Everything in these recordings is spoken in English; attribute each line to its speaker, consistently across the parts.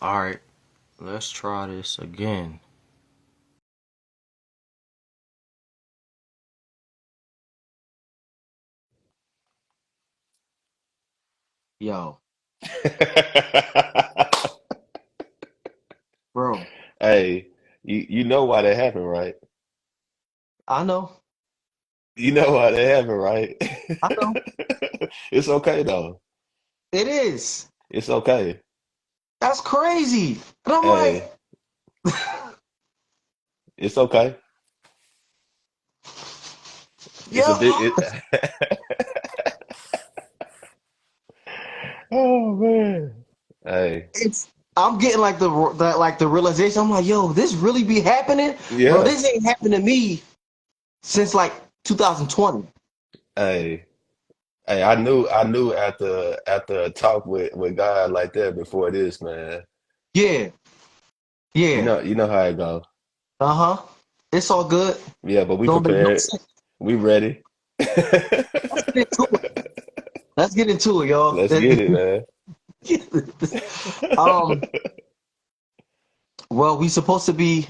Speaker 1: Alright, let's try this again. Yo, bro,
Speaker 2: Hey, you know why that happened, right?
Speaker 1: I know,
Speaker 2: You know why that happened, right?
Speaker 1: I know.
Speaker 2: It's okay though.
Speaker 1: It is.
Speaker 2: It's okay.
Speaker 1: That's crazy. And I'm
Speaker 2: Hey,
Speaker 1: like,
Speaker 2: it's okay. It's a bit.
Speaker 1: yo,
Speaker 2: Oh man. Hey,
Speaker 1: it's. I'm getting like the realization. I'm like, yo, this really be happening, bro.
Speaker 2: yeah.
Speaker 1: This ain't happened to me since like 2020.
Speaker 2: Hey, hey. I knew after a talk with God like that before this, man.
Speaker 1: Yeah, yeah,
Speaker 2: You know how it go.
Speaker 1: uh-huh. It's all good.
Speaker 2: Yeah, but we
Speaker 1: Don't make no
Speaker 2: prepared.
Speaker 1: sense.
Speaker 2: We ready.
Speaker 1: Let's get into it. Let's get into it, y'all.
Speaker 2: Let's get it, man.
Speaker 1: um, well, we supposed to be.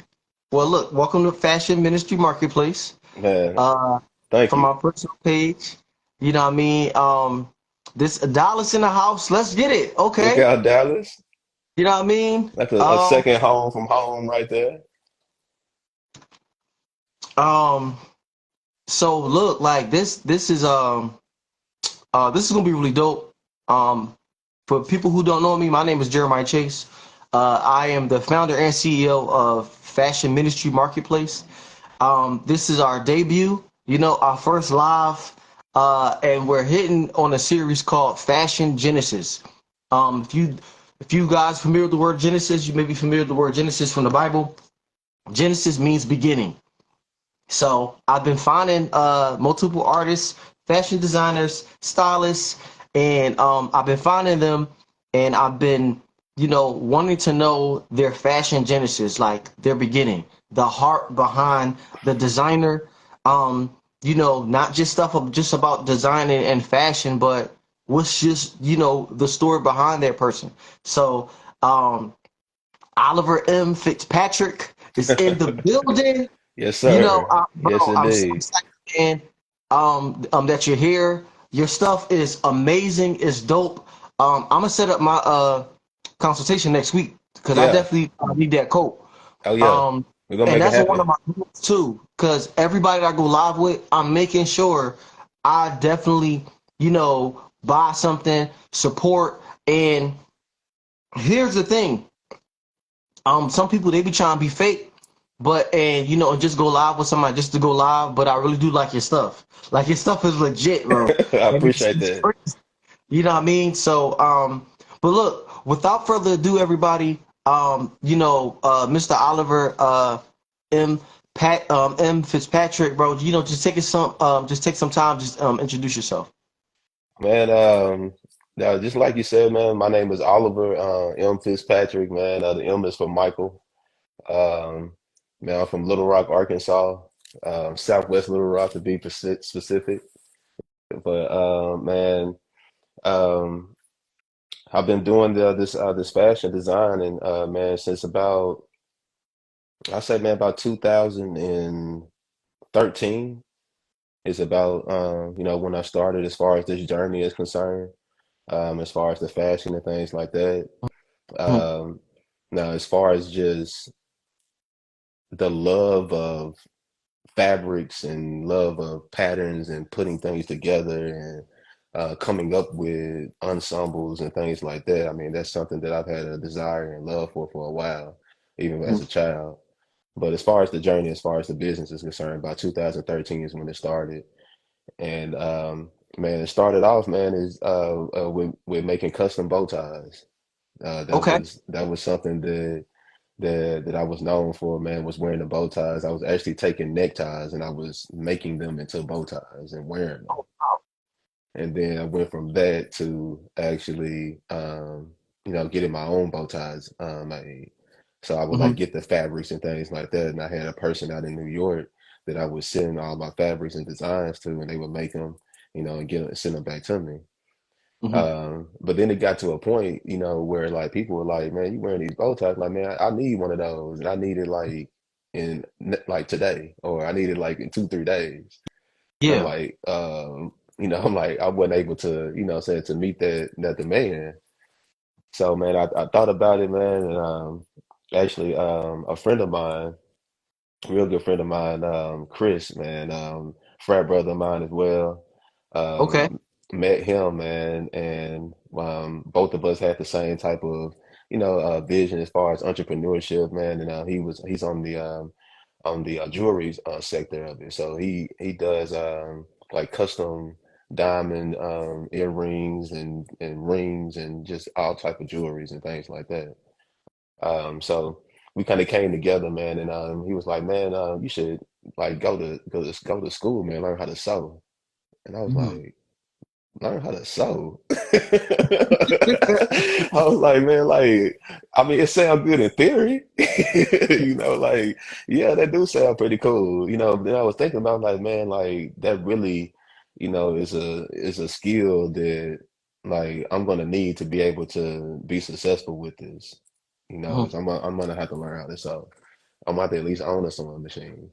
Speaker 1: Well, look, welcome to Fashion Ministry Marketplace.
Speaker 2: Man,
Speaker 1: Uh,
Speaker 2: thank
Speaker 1: from
Speaker 2: you.
Speaker 1: our personal page. You know what I mean? This Dallas in the house. Let's get it.
Speaker 2: Look
Speaker 1: Okay.
Speaker 2: out, Dallas.
Speaker 1: You know what I mean?
Speaker 2: That's a second home from home right there.
Speaker 1: Um, so look, like this is gonna be really dope. For people who don't know me, my name is Jeremiah Chase. I am the founder and CEO of Fashion Ministry Marketplace. This is our debut, our first live, and we're hitting on a series called Fashion Genesis. If you guys familiar with the word Genesis, you may be familiar with the word Genesis from the Bible. Genesis means beginning. So I've been finding multiple artists, fashion designers, stylists, and I've been finding them, and I've been, wanting to know their fashion genesis, like their beginning, the heart behind the designer. Not just stuff just about designing and fashion, but what's just the story behind that person. So um, Oliver M. Fitzpatrick is in the building.
Speaker 2: Yes, sir. Yes,
Speaker 1: Bro, I'm so
Speaker 2: indeed.
Speaker 1: excited, man. That you're here. Your stuff is amazing. It's dope. I'm gonna set up my consultation next week because I
Speaker 2: Yeah.
Speaker 1: definitely need that coat.
Speaker 2: Oh, yeah.
Speaker 1: Um,
Speaker 2: We're gonna
Speaker 1: and
Speaker 2: make it
Speaker 1: that's one of
Speaker 2: happen.
Speaker 1: my goals too. Because everybody that I go live with, I'm making sure I definitely, buy something, support. And here's the thing. Some people they be trying to be fake, but and just go live with somebody just to go live. But I really do like your stuff. Like your stuff is legit, bro.
Speaker 2: I
Speaker 1: And
Speaker 2: appreciate
Speaker 1: it's
Speaker 2: that.
Speaker 1: crazy. You know what I mean? So, but look, without further ado, everybody, Mr. Oliver, M. M. Fitzpatrick, bro, just take some time, just introduce yourself.
Speaker 2: Man, now, just like you said, man, my name is Oliver M. Fitzpatrick, man. The M is for Michael. Um, man, I'm from Little Rock, Arkansas, Southwest Little Rock to be specific. But man, um, I've been doing this fashion design and man since about I say man about 2013 is about when I started as far as this journey is concerned, as far as the fashion and things like that.
Speaker 1: Mhm.
Speaker 2: Um, Now as far as just the love of fabrics and love of patterns and putting things together and coming up with ensembles and things like that. I mean, that's something that I've had a desire and love for a while, even as a child. But as far as the journey, as far as the business is concerned, about 2013 is when it started. And man, it started off, man, is with making custom bow ties.
Speaker 1: Okay.
Speaker 2: That was something that I was known for, man, was wearing the bow ties. I was actually taking neckties and I was making them into bow ties and wearing them. And then I went from that to actually, getting my own bow ties made. So I would like
Speaker 1: Mhm.
Speaker 2: get the fabrics and things like that. And I had a person out in New York that I would send all my fabrics and designs to, and they would make them, and send them back to me.
Speaker 1: Hmm.
Speaker 2: But then it got to a point, where like people were like, "Man, you wearing these bow ties?" Like, man, I need one of those, and I need it like in like today, or I need it like in 2, 3 days. And I'm
Speaker 1: Yeah.
Speaker 2: like, I'm like, I wasn't able to, say to meet that demand. So man, I thought about it, man, and actually, a friend of mine, real good friend of mine, Chris, man, frat brother of mine as well.
Speaker 1: Okay.
Speaker 2: Um, Met him, man, and both of us had the same type of, vision as far as entrepreneurship, man. And he's on the jewelry sector of it. So he does like custom diamond earrings and rings and just all type of jewelries and things like that. So we kind of came together, man, and he was like, "Man, you should like go to school, man, learn how to sew." And I was
Speaker 1: Hmm.
Speaker 2: like, "Learn how to sew?" I was like, "Man, like, I mean, it sounds good in theory, like, yeah, that do sound pretty cool, But then I was thinking about like, man, like that really, is a skill that like I'm gonna need to be able to be successful with this,
Speaker 1: Hmm.
Speaker 2: is I'm gonna have to learn how to sew. I'm gonna have to at least own a sewing machine.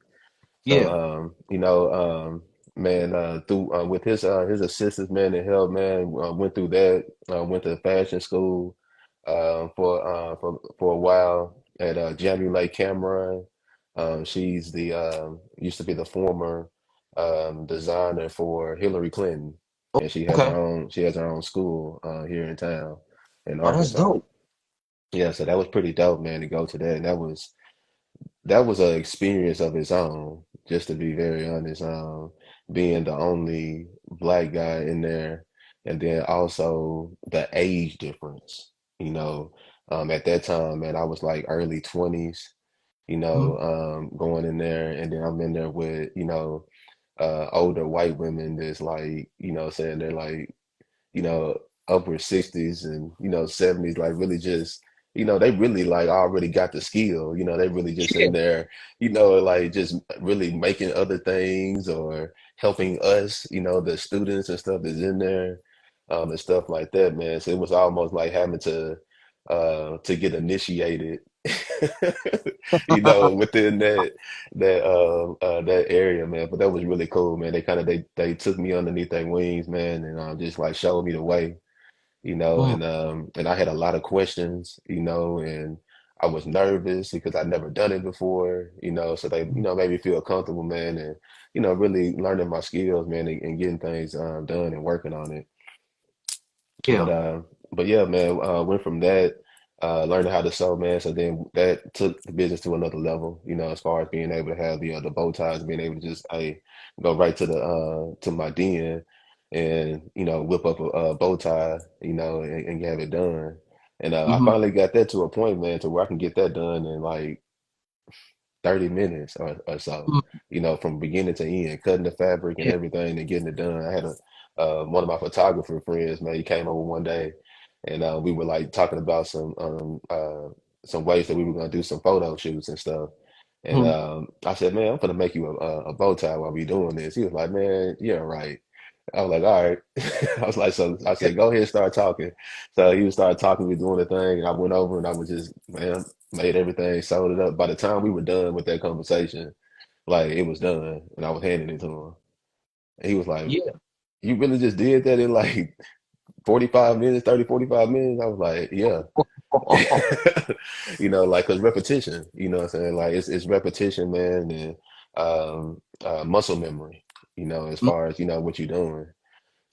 Speaker 2: So,
Speaker 1: Yeah.
Speaker 2: man, through with his assistance, man, and help, man, went through that, went to fashion school, for a while at Jamie Lake Cameron. She's the used to be the former designer for Hillary Clinton, and
Speaker 1: Okay.
Speaker 2: she has her own school here in town in
Speaker 1: Oh, that's
Speaker 2: Arkansas.
Speaker 1: dope.
Speaker 2: Yeah, so that was pretty dope, man, to go to that, and that was an experience of its own, just to be very honest. Being the only black guy in there, and then also the age difference. You know, at that time, man, I was like early 20s.
Speaker 1: Hmm.
Speaker 2: Going in there, and then I'm in there with older white women that's like saying they're like you know, upper 60s and, 70s, like really just, they really like already got the skill, they really just
Speaker 1: Yeah.
Speaker 2: in there, like just really making other things or helping us, the students and stuff that's in there, and stuff like that, man. So it was almost like having to get initiated, within that area, man. But that was really cool, man. They took me underneath their wings, man, and just like showed me the way,
Speaker 1: Hmm.
Speaker 2: and I had a lot of questions, and I was nervous because I'd never done it before, so they, made me feel comfortable, man, and really learning my skills, man, and getting things done and working on it. But
Speaker 1: Yeah.
Speaker 2: yeah, man, went from that, learning how to sew, man. So then that took the business to another level, as far as being able to have the bow ties, being able to just go right to my den and whip up a bow tie, and have it done. And I
Speaker 1: Hmm.
Speaker 2: finally got that to a point, man, to where I can get that done in like 30 minutes or so, from beginning to end, cutting the fabric and
Speaker 1: Yeah.
Speaker 2: everything and getting it done. I had one of my photographer friends, man, he came over one day and we were like talking about some ways that we were gonna do some photo shoots and stuff. And
Speaker 1: Hmm.
Speaker 2: I said, man, I'm gonna make you a bow tie while we doing this. He was like, man, yeah, right. I was like, all right. I was like, so I
Speaker 1: Yeah.
Speaker 2: said, go ahead and start talking. So he started talking, we doing the thing. And I went over and I was just, man, made everything, sold it up. By the time we were done with that conversation, like it was done and I was handing it to him. And he was like,
Speaker 1: Yeah.
Speaker 2: you really just did that in like 45 minutes, 30, 45 minutes? I was like, yeah. Like, cause repetition, what I'm saying? Like it's repetition, man, and muscle memory, as
Speaker 1: Mm.
Speaker 2: far as, what you're doing.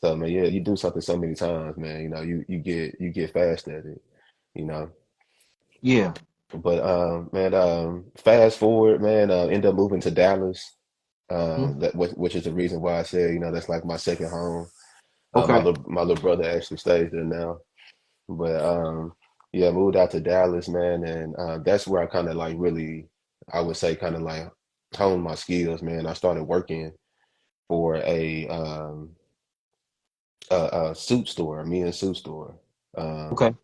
Speaker 2: So man, yeah, you do something so many times, man. You get fast at it, you know.
Speaker 1: Yeah.
Speaker 2: But man, fast forward, man, end up moving to Dallas.
Speaker 1: Mhm.
Speaker 2: Which is the reason why I said, that's like my second home. My
Speaker 1: Okay.
Speaker 2: little brother actually stays there now. But yeah, moved out to Dallas, man, and that's where I kind of like really, I would say, kind of like honed my skills, man. I started working for a suit store, a men's suit store, um,
Speaker 1: Okay.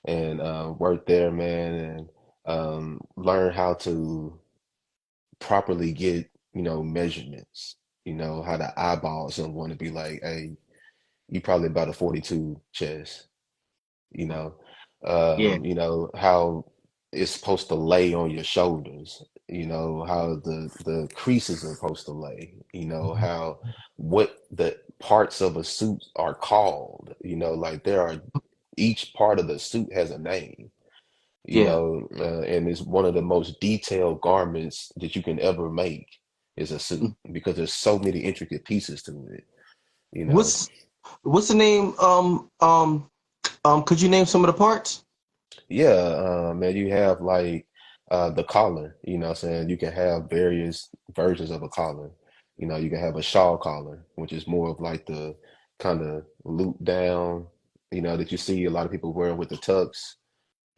Speaker 2: and worked there, man, and learned how to properly get, measurements, how to eyeball someone to be like, hey, you probably about a 42 chest, you
Speaker 1: Mm.
Speaker 2: know.
Speaker 1: Yeah.
Speaker 2: You know, how it's supposed to lay on your shoulders, you know, how the creases are supposed to lay, you know,
Speaker 1: Mhm.
Speaker 2: how what the parts of a suit are called, you know, like there are each part of the suit has a name, you
Speaker 1: Yeah.
Speaker 2: know, and it's one of the most detailed garments that you can ever make is a suit
Speaker 1: Mm.
Speaker 2: because there's so many intricate pieces to it, you know.
Speaker 1: What's what's the name? Could you name some of the parts?
Speaker 2: Yeah, and you have like the collar, you know what I'm saying? You can have various versions of a collar. You know, you can have a shawl collar, which is more of like the kind of loop down, you know, that you see a lot of people wear with the tux,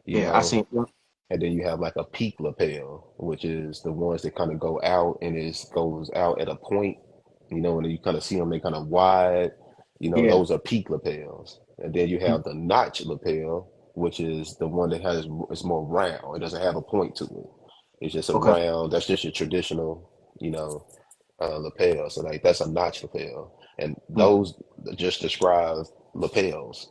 Speaker 2: you
Speaker 1: Yeah, I
Speaker 2: know.
Speaker 1: seen. Yeah.
Speaker 2: And then you have like a peak lapel, which is the ones that kind of go out and it goes out at a point, you know, and you kind of see them, they kind of wide, you know,
Speaker 1: Yeah.
Speaker 2: those are peak lapels. And then you
Speaker 1: Mm.
Speaker 2: have the notch lapel, which is the one that has, it's more round. It doesn't have a point to it. It's just a
Speaker 1: Okay.
Speaker 2: round, that's just your traditional, you know, lapel. So like that's a notch lapel. And
Speaker 1: Mm.
Speaker 2: those just describe lapels,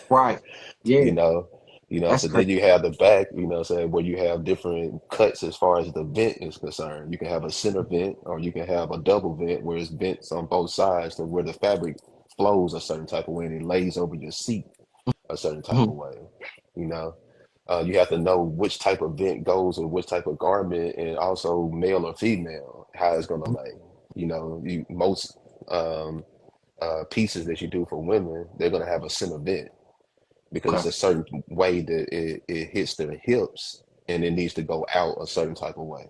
Speaker 1: Right.
Speaker 2: you
Speaker 1: Yeah.
Speaker 2: know. You know,
Speaker 1: That's
Speaker 2: so then
Speaker 1: crazy.
Speaker 2: you have the back, you know, saying where you have different cuts as far as the vent is concerned. You can have a center vent or you can have a double vent where it's vents on both sides to where the fabric flows a certain type of way and it lays over your seat a certain type of
Speaker 1: Mhm.
Speaker 2: way. You know, you have to know which type of vent goes with which type of garment and also male or female, how it's going to
Speaker 1: Mhm.
Speaker 2: lay. You know, most um, pieces that you do for women, they're going to have a center vent because
Speaker 1: Okay.
Speaker 2: it's a certain way that it hits their hips and it needs to go out a certain type of way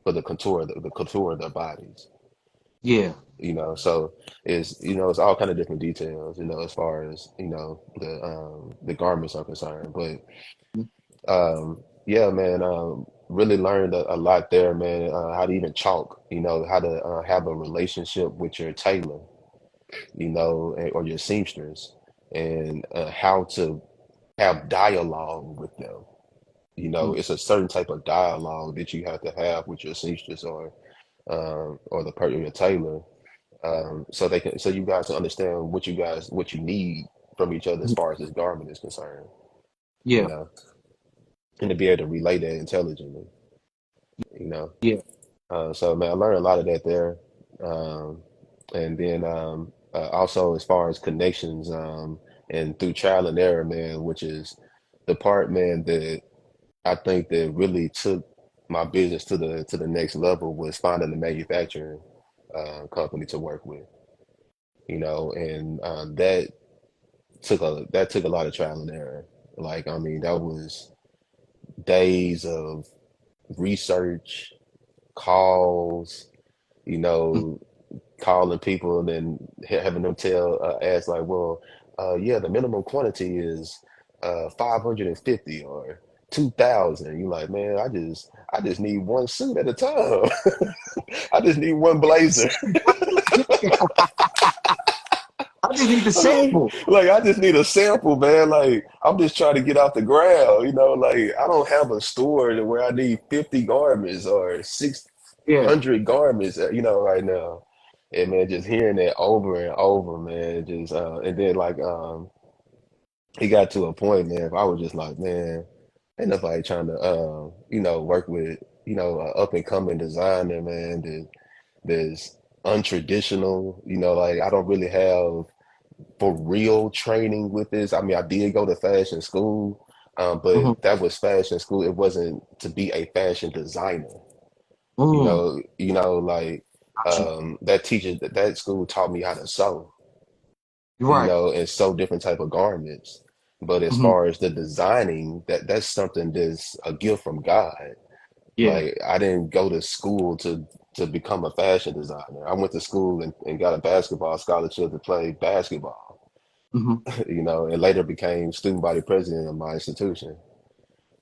Speaker 2: for the contour of their bodies,
Speaker 1: Yeah.
Speaker 2: you know. So it's, you know, it's all kind of different details, you know, as far as, you know, the garments are concerned. But
Speaker 1: Mhm.
Speaker 2: yeah, man, really learned a lot there, man. How to even chalk, you know, how to have a relationship with your tailor, you know, or your seamstress, and how to have dialogue with them. You know,
Speaker 1: Mhm.
Speaker 2: it's a certain type of dialogue that you have to have with your seamstress or the person, your tailor, so they can, so you guys can understand what you need from each other as
Speaker 1: Mhm.
Speaker 2: far as this garment is concerned. You
Speaker 1: Yeah.
Speaker 2: know, and to be able to relay that intelligently. You know,
Speaker 1: Yeah.
Speaker 2: so man, I learned a lot of that there, and then also as far as connections, and through trial and error, man, which is the part, man, that I think that really took my business to the next level was finding a manufacturing company to work with, you know, and that took a lot of trial and error. Like, I mean, that was days of research, calls, you
Speaker 1: Mhm.
Speaker 2: know, calling people and then having them ask like, well, yeah, the minimum quantity is 550 or 2,000. You like, man, I just need one suit at a time. I just need one blazer.
Speaker 1: I just need the sample.
Speaker 2: Like I just need a sample, man. Like I'm just trying to get off the ground, you know. Like I don't have a store where I need 50 garments or
Speaker 1: Yeah.
Speaker 2: 600 garments, you know, right now. And man, just hearing that over and over, man, just and then like it got to a point, man, if I was just like, man, ain't nobody trying to you know, work with, you know, up and coming designer, man, that's untraditional, you know, like I don't really have for real training with this. I mean, I did go to fashion school,
Speaker 1: Hmm.
Speaker 2: but that was fashion school. It wasn't to be a fashion designer.
Speaker 1: Mm.
Speaker 2: You know, like
Speaker 1: Got you.
Speaker 2: that teacher that school taught me how to sew,
Speaker 1: You're
Speaker 2: you
Speaker 1: right.
Speaker 2: know, and sew different type of garments. But as
Speaker 1: Hmm.
Speaker 2: far as the designing, that's something that's a gift from God.
Speaker 1: Yeah.
Speaker 2: Like I didn't go to school to become a fashion designer. I went to school and got a basketball scholarship to play basketball,
Speaker 1: Hmm.
Speaker 2: you know, and later became student body president of my institution,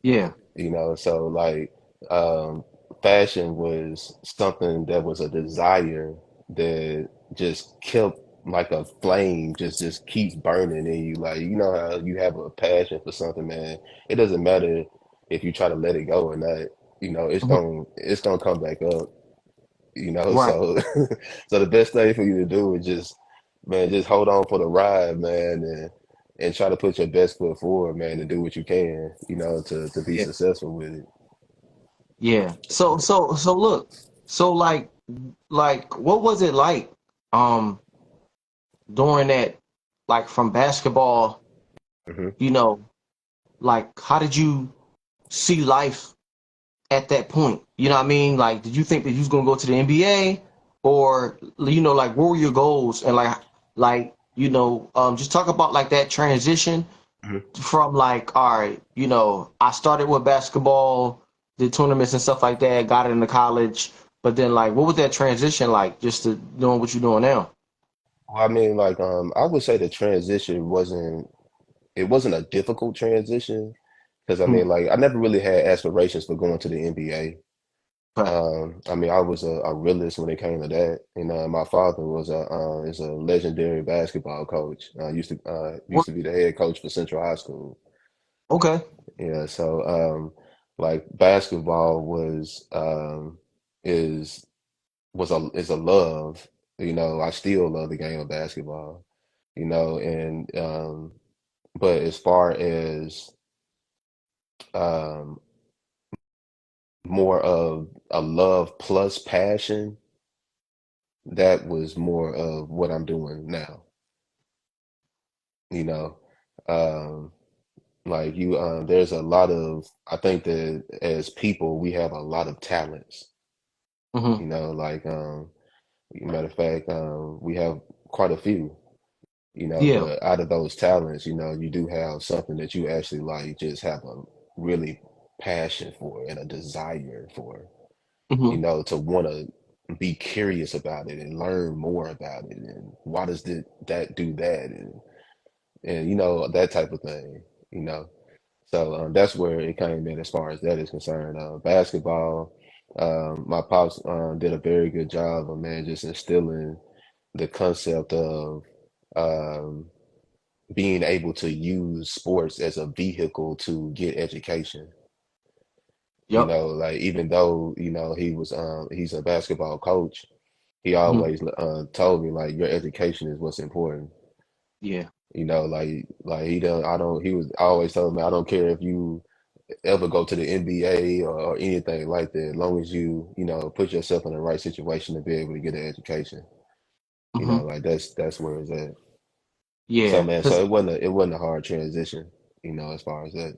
Speaker 1: Yeah.
Speaker 2: you know. So like um fashion was something that was a desire that just kept like a flame just keeps burning in you. Like you know how you have a passion for something, man. It doesn't matter if you try to let it go or not, you know,
Speaker 1: Hmm.
Speaker 2: it's gonna come back up, you know.
Speaker 1: Right.
Speaker 2: So so the best thing for you to do is just man, just hold on for the ride, man, and try to put your best foot forward, man, and do what you can, to be
Speaker 1: Yeah.
Speaker 2: successful with it.
Speaker 1: Yeah. So look. So what was it like um during that, like from basketball,
Speaker 2: Hmm.
Speaker 1: you know, like how did you see life at that point? You know what I mean? Like, did you think that you was gonna go to the NBA, or like what were your goals? And just talk about like that transition
Speaker 2: Hmm.
Speaker 1: from like, all right, I started with basketball, did tournaments and stuff like that, got into college, but then like, what was that transition like, just to doing what you're doing now?
Speaker 2: Well, I mean, like, I would say the transition wasn't a difficult transition because I
Speaker 1: Hmm.
Speaker 2: mean, like, I never really had aspirations for going to the NBA.
Speaker 1: Okay.
Speaker 2: I mean, I was a realist when it came to that. My father is a legendary basketball coach. Used
Speaker 1: What?
Speaker 2: to be the head coach for Central High School.
Speaker 1: Okay.
Speaker 2: Yeah, so like basketball is is a love. I still love the game of basketball. And but as far as um more of a love plus passion, that was more of what I'm doing now. You know, um, like there's a lot of I think that as people we have a lot of talents.
Speaker 1: Hmm.
Speaker 2: Like matter of fact, we have quite a few.
Speaker 1: Yeah.
Speaker 2: But out of those talents, you do have something that you actually like, just have a really passion for and a desire for.
Speaker 1: Hmm.
Speaker 2: To want to be curious about it and learn more about it, and why does that do that, and that type of thing. You know, so that's where it came in as far as that is concerned. Basketball, my pops did a very good job of, man, just instilling the concept of um, being able to use sports as a vehicle to get education.
Speaker 1: Yep.
Speaker 2: Like, even though he's a basketball coach, he
Speaker 1: Hmm.
Speaker 2: always told me, like, your education is what's important.
Speaker 1: Yeah.
Speaker 2: Like he don't I don't he was always telling me, I don't care if you ever go to the NBA or anything like that, as long as you put yourself in the right situation to be able to get an education.
Speaker 1: Hmm.
Speaker 2: Like that's where it's at. So,
Speaker 1: Yeah.
Speaker 2: man, so
Speaker 1: Cause
Speaker 2: it wasn't a hard transition, as far as that.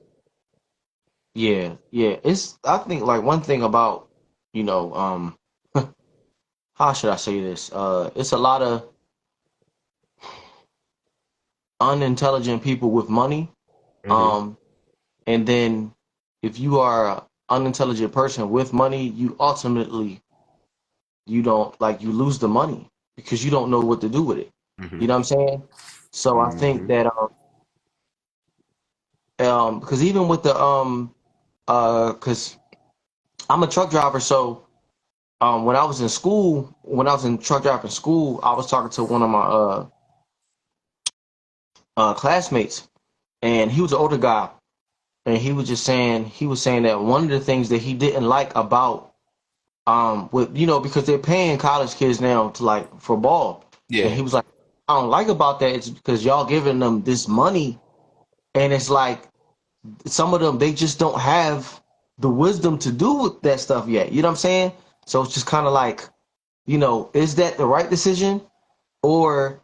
Speaker 1: yeah, yeah. I think like one thing about, you know, um, how should I say this? It's a lot of unintelligent people with money.
Speaker 2: Hmm.
Speaker 1: Um, and then if you are an unintelligent person with money, you don't like you lose the money because you don't know what to do with it.
Speaker 2: Hmm.
Speaker 1: You know what I'm saying? So I think
Speaker 2: Hmm.
Speaker 1: that because even with the because I'm a truck driver, so when I was in school, when I was in truck driving school, I was talking to one of my classmates, and he was an older guy, and he was saying that one of the things that he didn't like about with because they're paying college kids now to like for ball, and
Speaker 2: Yeah.
Speaker 1: he was like, I don't like about that is because y'all giving them this money, and it's like some of them they just don't have the wisdom to do that stuff yet. You know what I'm saying? So it's just kind of like, is that the right decision? Or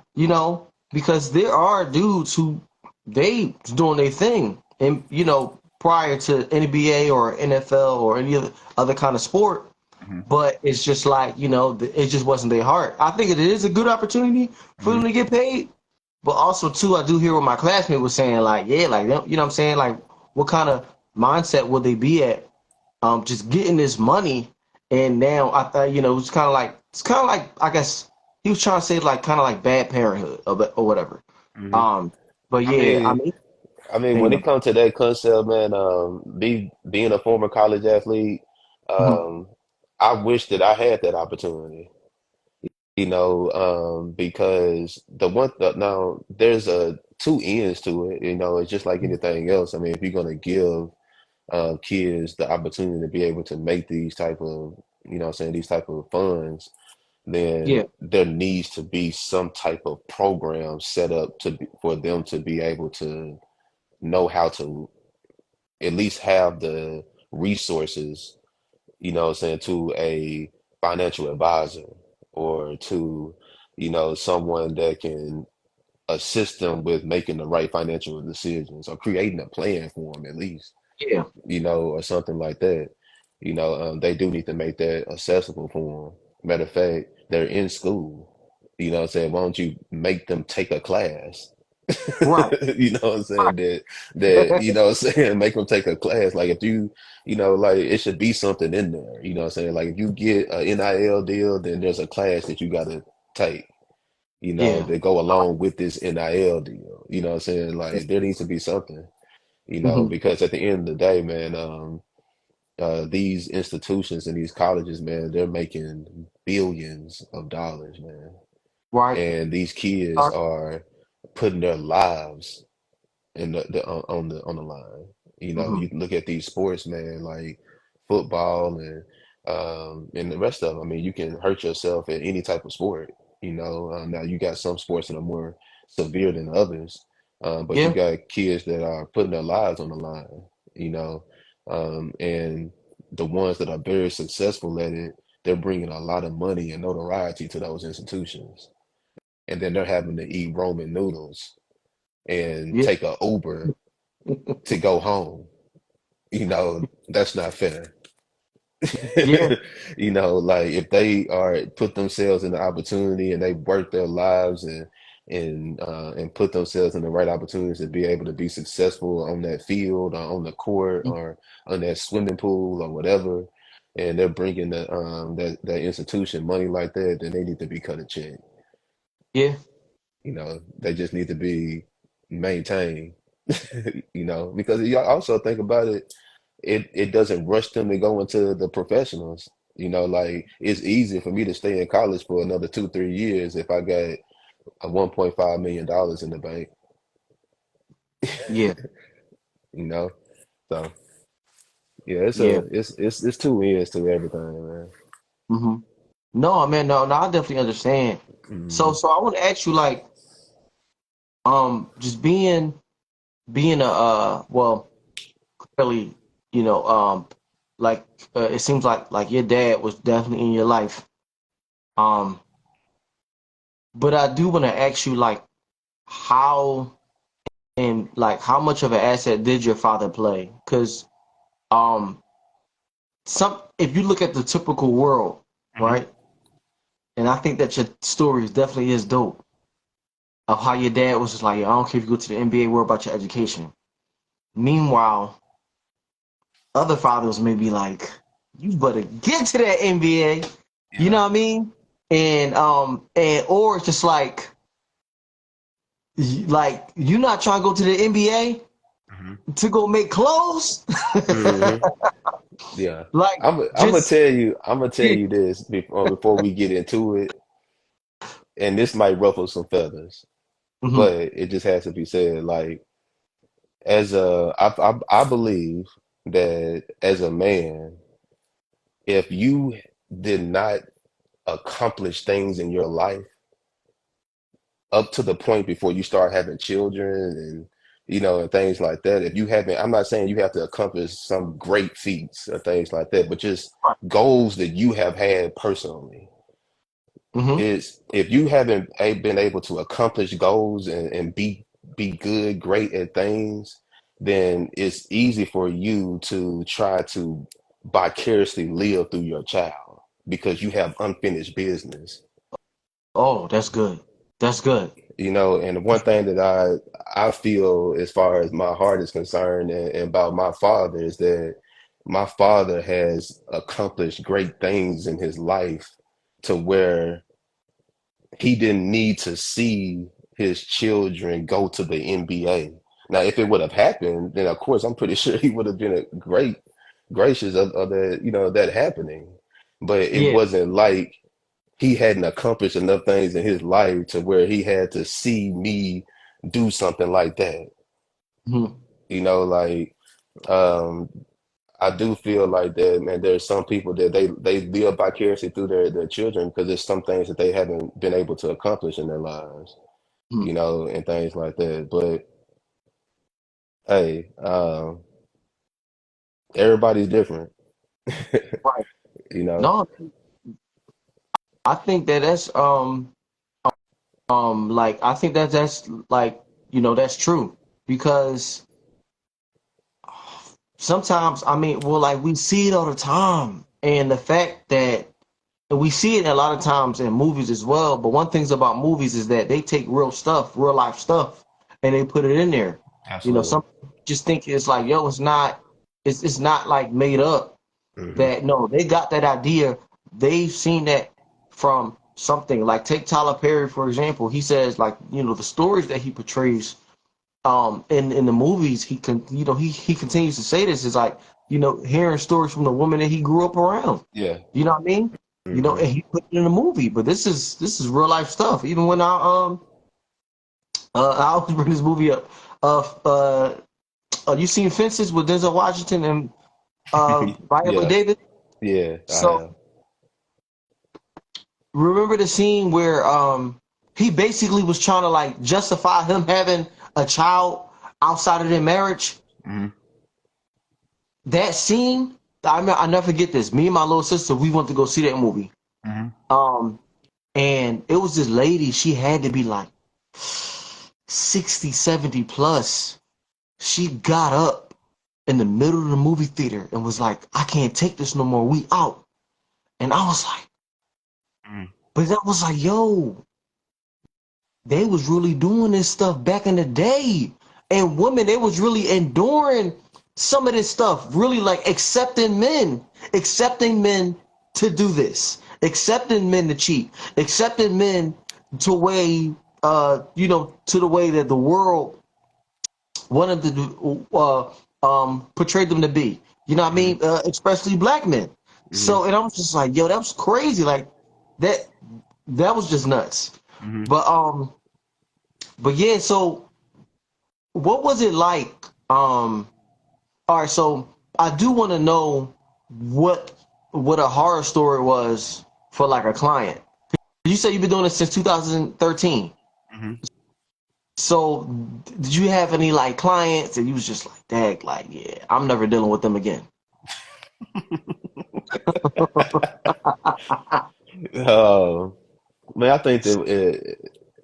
Speaker 1: because there are dudes who they doing their thing and prior to NBA or NFL or any other kind of sport,
Speaker 2: Hmm.
Speaker 1: but it's just like it just wasn't their heart. I think it is a good opportunity for them
Speaker 2: Hmm.
Speaker 1: to get paid, but also too, I do hear what my classmate was saying, like, yeah, like, what I'm saying, like, what kind of mindset would they be at just getting this money? And now I thought, it's kind of like, I guess he was trying to say like kind of like bad parenthood or whatever.
Speaker 2: Hmm.
Speaker 1: Um, but
Speaker 2: I
Speaker 1: yeah, I
Speaker 2: mean,
Speaker 1: mean,
Speaker 2: when
Speaker 1: anyway.
Speaker 2: it comes to that concept, man, being a former college athlete,
Speaker 1: Mhm.
Speaker 2: um, I wish that I had that opportunity. Because now there's two ends to it. It's just like anything else. I mean, if you're gonna give kids the opportunity to be able to make these type of, these type of funds, then
Speaker 1: Yeah.
Speaker 2: there needs to be some type of program set up for them to be able to know how to at least have the resources, what I'm saying, to a financial advisor or to, someone that can assist them with making the right financial decisions or creating a plan for them at least,
Speaker 1: Yeah.
Speaker 2: or something like that. They do need to make that accessible for them. Matter of fact, they're in school. What I'm saying? Why don't you make them take a class?
Speaker 1: Right.
Speaker 2: You know what I'm saying? What I'm saying, make them take a class. Like if like it should be something in there. You know what I'm saying? Like if you get an NIL deal, then there's a class that you gotta take,
Speaker 1: Yeah.
Speaker 2: that go along with this NIL deal. You know what I'm saying? Like there needs to be something,
Speaker 1: Hmm.
Speaker 2: because at the end of the day, man, these institutions and these colleges, man, they're making billions of dollars, man.
Speaker 1: Right.
Speaker 2: And these kids are putting their lives on the line.
Speaker 1: Hmm.
Speaker 2: You can look at these sports, man, like football and the rest of them. I mean, you can hurt yourself in any type of sport. Now you got some sports that are more severe than others, but you
Speaker 1: Yeah.
Speaker 2: got kids that are putting their lives on the line. You know, and the ones that are very successful at it, they're bringing a lot of money and notoriety to those institutions, and then they're having to eat ramen noodles and
Speaker 1: Yeah.
Speaker 2: take a Uber to go home. That's not fair.
Speaker 1: Yeah.
Speaker 2: Like if they are put themselves in the opportunity and they work their lives and put themselves in the right opportunities to be able to be successful on that field or on the court or on that swimming pool or whatever, and they're bringing that institution money like that, then they need to be cut a check.
Speaker 1: Yeah.
Speaker 2: They just need to be maintained. Because you also think about it, it doesn't rush them to go into the professionals. Like it's easy for me to stay in college for another 2, 3 years if I got a $1.5 million in the bank.
Speaker 1: Yeah.
Speaker 2: You know, so yeah,
Speaker 1: Yeah.
Speaker 2: it's two ends to everything, man.
Speaker 1: Hmm. No, man, no, I definitely understand. So,
Speaker 2: Hmm.
Speaker 1: so I want to ask you, like, just being a, well, clearly, you know, like, it seems like your dad was definitely in your life. Um, but I do want to ask you, like, how and like how much of an asset did your father play? Because, um, if you look at the typical world,
Speaker 2: Hmm.
Speaker 1: right? And I think that your story is definitely is dope of how your dad was just like, I don't care if you go to the NBA, worry about your education. Meanwhile, other fathers may be like, you better get to that NBA. You
Speaker 2: Yeah.
Speaker 1: know what I mean? And or it's just like you're not trying to go to the NBA
Speaker 2: Hmm.
Speaker 1: to go make clothes.
Speaker 2: Hmm. Yeah.
Speaker 1: Like
Speaker 2: I'm gonna
Speaker 1: just
Speaker 2: tell you,
Speaker 1: yeah.
Speaker 2: this before we get into it, and this might ruffle some feathers,
Speaker 1: Hmm.
Speaker 2: but it just has to be said. Like, I believe that as a man, if you did not accomplish things in your life up to the point before you start having children and and things like that, if you haven't, I'm not saying you have to accomplish some great feats or things like that, but just goals that you have had personally.
Speaker 1: Hmm.
Speaker 2: Is if you haven't been able to accomplish goals and be good, great at things, then it's easy for you to try to vicariously live through your child because you have unfinished business.
Speaker 1: Oh, that's good. That's good.
Speaker 2: And the one thing that I feel as far as my heart is concerned and about my father is that my father has accomplished great things in his life to where he didn't need to see his children go to the NBA. Now, if it would have happened, then of course I'm pretty sure he would have been a great gracious of that, that happening. But it
Speaker 1: Yeah.
Speaker 2: wasn't like he hadn't accomplished enough things in his life to where he had to see me do something like that.
Speaker 1: Hmm.
Speaker 2: Like um I do feel like that, man. There's some people that they live vicariously through their children because there's some things that they haven't been able to accomplish in their lives,
Speaker 1: Mhm.
Speaker 2: and things like that. But hey, everybody's different,
Speaker 1: Right.
Speaker 2: you know.
Speaker 1: No, I think that like I think that that's like that's true because sometimes I mean well like we see it all the time and the fact that and we see it a lot of times in movies as well. But one thing about movies is that they take real stuff, real life stuff, and they put it in there.
Speaker 2: Absolutely.
Speaker 1: Some people just think it's like, yo, it's not like made up.
Speaker 2: Hmm.
Speaker 1: That no, they got that idea. They've seen that from something. Like take Tyler Perry for example. He says like, the stories that he portrays in the movies, he continues to say this is like, hearing stories from the woman that he grew up around.
Speaker 2: Yeah.
Speaker 1: You know what I mean?
Speaker 2: Hmm.
Speaker 1: And he put it in a movie, but this is real life stuff. Even when I always bring this movie up. You seen Fences with Denzel Washington and Viola
Speaker 2: Yeah.
Speaker 1: Davis?
Speaker 2: Yeah. I
Speaker 1: So
Speaker 2: have.
Speaker 1: remember the scene where he basically was trying to like justify him having a child outside of their marriage.
Speaker 2: Hmm.
Speaker 1: That scene, I never forget this. Me and my little sister, we went to go see that movie.
Speaker 2: Hmm.
Speaker 1: Um, and it was this lady, she had to be like 60, 70 plus. She got up in the middle of the movie theater and was like, I can't take this no more. We out. And I was like,
Speaker 2: Hmm.
Speaker 1: but that was like, yo, they was really doing this stuff back in the day. And women, they was really enduring some of this stuff, really like accepting men to do this, accepting men to cheat, accepting men to way, to the way that the world wanted to do, portray them to be. You know what I
Speaker 2: Hmm.
Speaker 1: mean? Especially black men.
Speaker 2: Hmm.
Speaker 1: So, and I was just like, yo, that was crazy. Like that, that was just nuts.
Speaker 2: Hmm.
Speaker 1: But um, but yeah, so what was it like? All right, so I do want to know what what a horror story was for like a client. You said you've been doing this since 2013.
Speaker 2: Hmm.
Speaker 1: So did you have any like clients and you was just like, dang, like, yeah, I'm never dealing with them again.
Speaker 2: Oh, man, I think that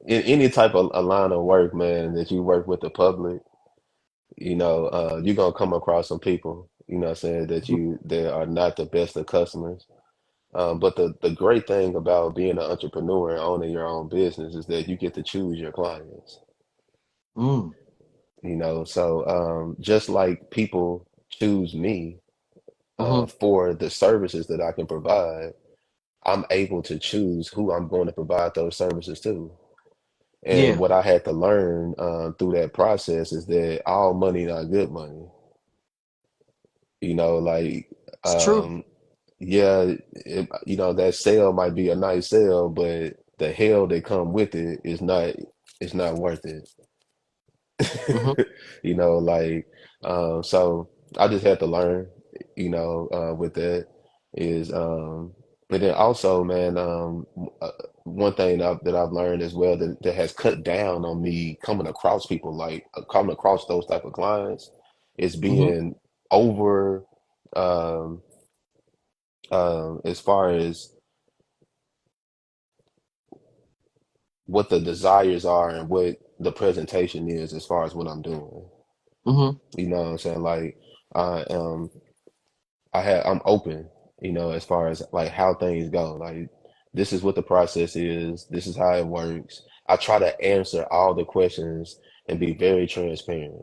Speaker 2: in any type of a line of work, man, that you work with the public, you're gonna come across some people, what I'm saying, that are not the best of customers. But the great thing about being an entrepreneur and owning your own business is that you get to choose your clients.
Speaker 1: Mm,
Speaker 2: So just like people choose me
Speaker 1: mm-hmm,
Speaker 2: for the services that I can provide, I'm able to choose who I'm going to provide those services to. And
Speaker 1: yeah,
Speaker 2: what I had to learn through that process is that all money not good money. Like
Speaker 1: it's true.
Speaker 2: yeah, that sale might be a nice sale, but the hell that come with it is not it's not worth it.
Speaker 1: Mm-hmm,
Speaker 2: Like so I just had to learn, with that is but then also, man, one thing that I've learned as well that has cut down on me coming across people like coming across those type of clients is
Speaker 1: mm-hmm,
Speaker 2: being over um as far as what the desires are and what the presentation is as far as what I'm doing.
Speaker 1: mm-hmm,
Speaker 2: You know what I'm saying? Like I um I'm open, as far as like how things go. Like this is what the process is, this is how it works. I try to answer all the questions and be very transparent,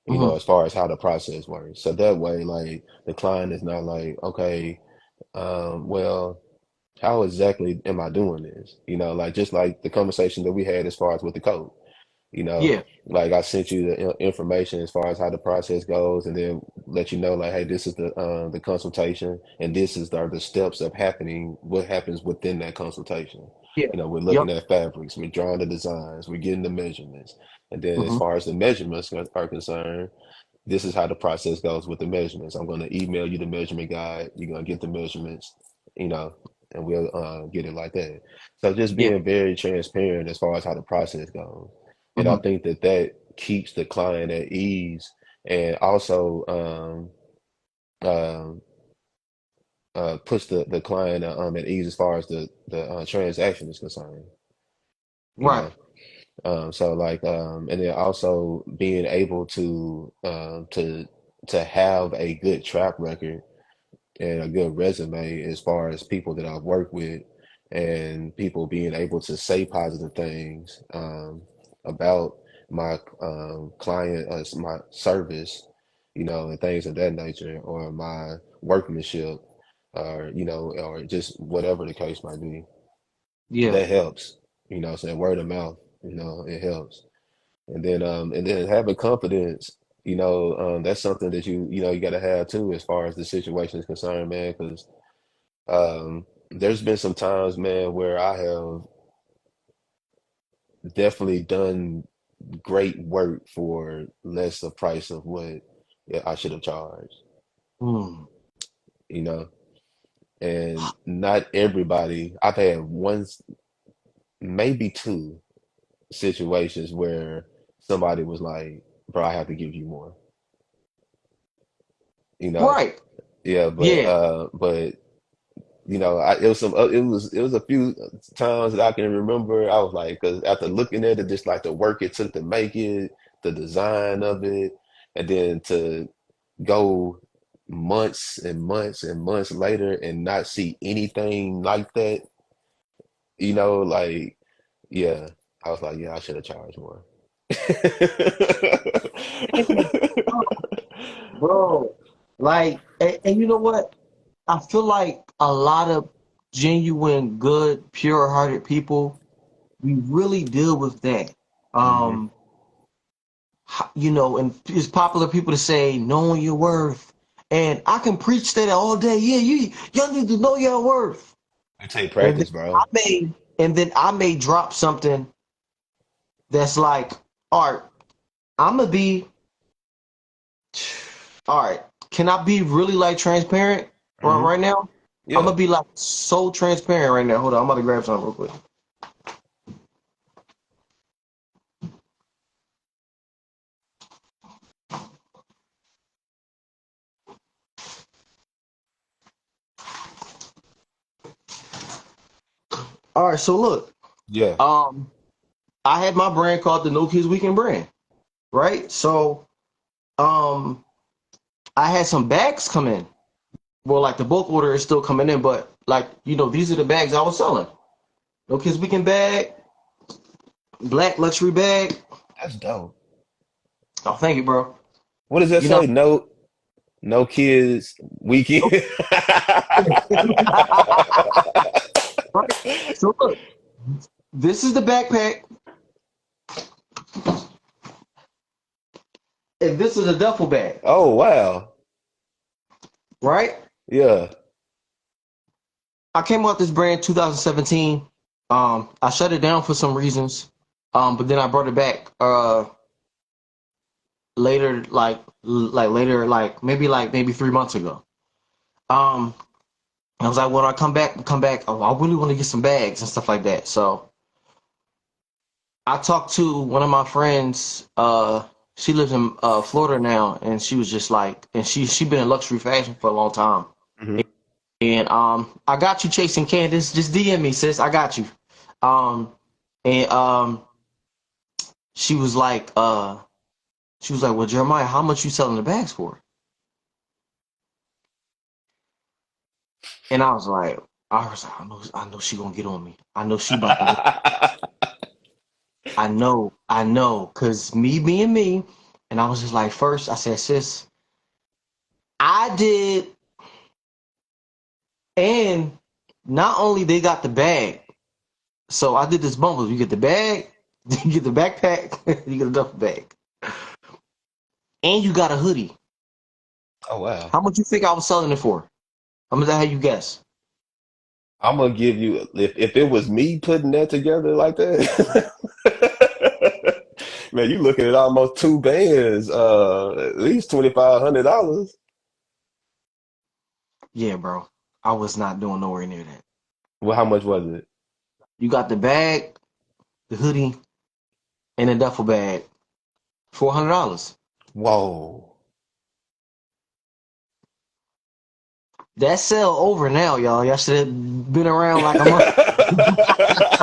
Speaker 1: mm-hmm.
Speaker 2: as far as how the process works. So that way, like the client is not like, okay, well, how exactly am I doing this? Like just like the conversation that we had as far as with the code. You know,
Speaker 1: Yeah,
Speaker 2: like I sent you the information as far as how the process goes, and then let you know, like, hey, this is the consultation, and this is the steps of happening. What happens within that consultation?
Speaker 1: yeah,
Speaker 2: We're
Speaker 1: yep,
Speaker 2: looking at fabrics, we're drawing the designs, we're getting the measurements, and then as
Speaker 1: mm-hmm,
Speaker 2: far as the measurements are concerned, this is how the process goes with the measurements. I'm going to email you the measurement guide. You're going to get the measurements, you know, and we'll get it like that. So just
Speaker 1: Yeah.
Speaker 2: being very transparent as far as how the process goes. And I
Speaker 1: Hmm.
Speaker 2: think that that keeps the client at ease and also um, puts the client at ease as far as the transaction is concerned, you
Speaker 1: Right.
Speaker 2: know. So like, and then also being able to have a good track record and a good resume as far as people that I've worked with and people being able to say positive things about my client, my service, you know, and things of that nature, or my workmanship, or you know, or just whatever the case might be.
Speaker 1: Yeah.
Speaker 2: That helps, you know, saying word of mouth, you know, it helps. And then having confidence, you know, that's something that you know you got to have too, as far as the situation is concerned, man. Because there's been some times, man, where I have definitely done great work for less the price of what I should have charged,
Speaker 1: Mm.
Speaker 2: you know. And not everybody. I've had one, maybe two situations where somebody was like, "Bro, I have to give you more," you know.
Speaker 1: Right.
Speaker 2: Yeah,
Speaker 1: Yeah.
Speaker 2: but you know, it was some, it was a few times that I can remember. I was like, because after looking at it, just like the work it took to make it, the design of it, and then to go months and months and months later and not see anything like that, you know, like, yeah, I was like, yeah, I should have charged more.
Speaker 1: Bro, like, and you know what? I feel like a lot of genuine, good, pure-hearted people, we really deal with that.
Speaker 2: Hmm.
Speaker 1: Um, you know, and it's popular people to say knowing your worth, and I can preach that all day. Yeah, y'all need to know your worth,
Speaker 2: It take
Speaker 1: and then
Speaker 2: practice, bro.
Speaker 1: I may drop something that's like, all right, I'm gonna be, all right. Can I be really like transparent
Speaker 2: Hmm.
Speaker 1: right now? I'm
Speaker 2: Yeah.
Speaker 1: gonna be like so transparent right now. Hold on, I'm about to grab something real quick. All right, so look,
Speaker 2: Yeah.
Speaker 1: um, I had my brand called the No Kids Weekend brand, right? So, um, I had some bags come in. Well, like the bulk order is still coming in, but like these are the bags I was selling. No Kids Weekend bag, black luxury bag.
Speaker 2: That's dope.
Speaker 1: Oh, thank you, bro.
Speaker 2: What does that
Speaker 1: You know,
Speaker 2: say? No, no kids
Speaker 1: no,
Speaker 2: weekend.
Speaker 1: right? So look, this is the backpack, and this is a duffel bag,
Speaker 2: Oh wow.
Speaker 1: right?
Speaker 2: Yeah.
Speaker 1: I came out this brand 2017. I shut it down for some reasons. But then I brought it back later, later, maybe 3 months ago. Um, I was like, when I come back. Oh, I really want to get some bags and stuff like that. So I talked to one of my friends. She lives in Florida now, and she was just like, and she been in luxury fashion for a long time.
Speaker 2: Hmm.
Speaker 1: And I got you, chasing Candace. Just DM me, sis. I got you. Um, and she was like, well, Jeremiah, how much you selling the bags for? And I know she gonna get on me. I know she about to get. I know, cause me being me, and I was just like, first, I said, sis, I did, and not only they got the bag, so I did this bundle. You get the bag, you get the backpack, you get a duffel bag, and you got a hoodie.
Speaker 2: Oh wow.
Speaker 1: How much you think I was selling it for? How much? How you guess?
Speaker 2: I'm gonna give you if it was me putting that together like that, Man, you looking at almost two bands, at least $2,500.
Speaker 1: Yeah, bro. I was not doing nowhere near that.
Speaker 2: Well, how much was it?
Speaker 1: You got the bag, the hoodie, and a duffel bag. $400.
Speaker 2: Whoa.
Speaker 1: That sale over now, y'all. Y'all should have been around like a month. That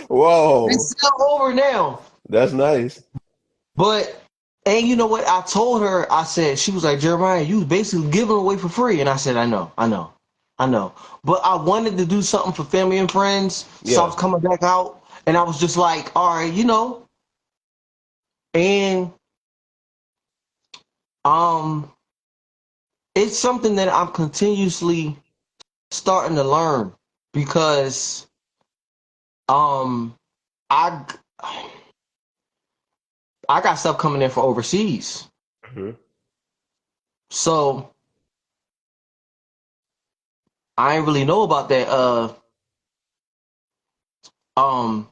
Speaker 2: Whoa.
Speaker 1: sale over now.
Speaker 2: That's nice.
Speaker 1: But and you know what? I told her, I said, she was like, Jeremiah, you was basically giving away for free. And I said, I know. But I wanted to do something for family and friends. So I
Speaker 2: Yeah.
Speaker 1: was coming back out and I was just like, all right, and um it's something that I'm continuously starting to learn because um I I got stuff coming in for overseas.
Speaker 2: Hmm.
Speaker 1: So I ain't really know about um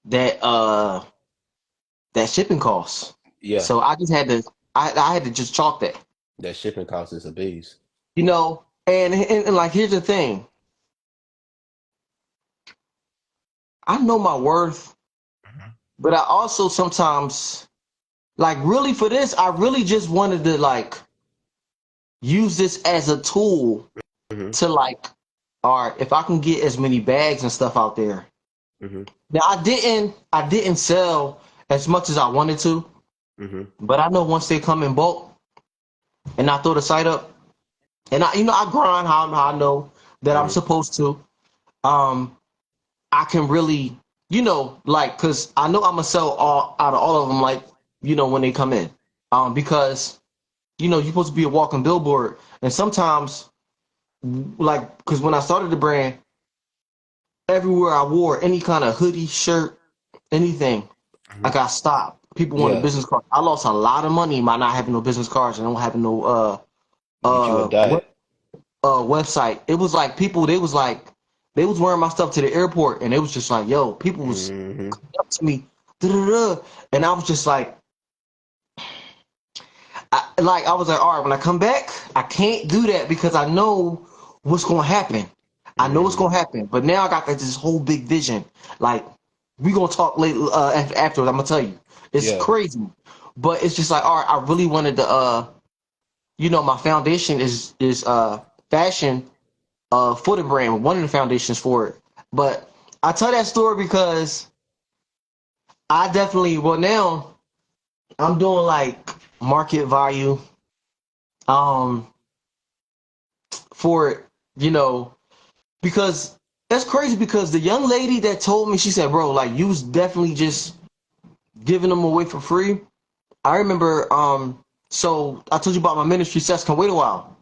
Speaker 1: that that shipping costs.
Speaker 2: Yeah.
Speaker 1: So I just had to I had to just chalk that.
Speaker 2: That shipping cost is a beast.
Speaker 1: And like here's the thing. I know my worth, but I also sometimes like really for this, I really just wanted to like use this as a tool
Speaker 2: Hmm.
Speaker 1: to like, all right, if I can get as many bags and stuff out there.
Speaker 2: Hmm.
Speaker 1: Now I didn't sell as much as I wanted to,
Speaker 2: Hmm.
Speaker 1: but I know once they come in bulk and I throw the site up and I grind how I know that I'm
Speaker 2: Hmm.
Speaker 1: supposed to. Um, I can really, like, cause I know I'm gonna sell all out of all of them, like, when they come in. Because you're supposed to be a walking billboard, and sometimes, like, cause when I started the brand, everywhere I wore any kind of hoodie, shirt, anything, I
Speaker 2: Hmm.
Speaker 1: got stopped. People wanted
Speaker 2: Yeah.
Speaker 1: business cards. I lost a lot of money by not having no business cards and don't having no
Speaker 2: Get you a dot.
Speaker 1: website. It was like people. They was wearing my stuff to the airport, and it was just like, yo, people was
Speaker 2: Hmm.
Speaker 1: coming up to me, da-da-da, and I was just like, I was like, all right, when I come back, I can't do that because I know what's gonna happen. I know what's
Speaker 2: Hmm.
Speaker 1: gonna happen, but now I got like, this whole big vision. Like we gonna talk later afterwards. I'm gonna tell you, it's
Speaker 2: Yeah.
Speaker 1: crazy, but it's just like, all right, I really wanted to, my foundation is fashion for the brand, one of the foundations for it. But I tell that story because I definitely, well, now I'm doing like market value um for it, you know, because that's crazy because the young lady that told me, she said, bro, like you was definitely just giving them away for free. I remember, so I told you about my ministry, Sex Can Wait a While.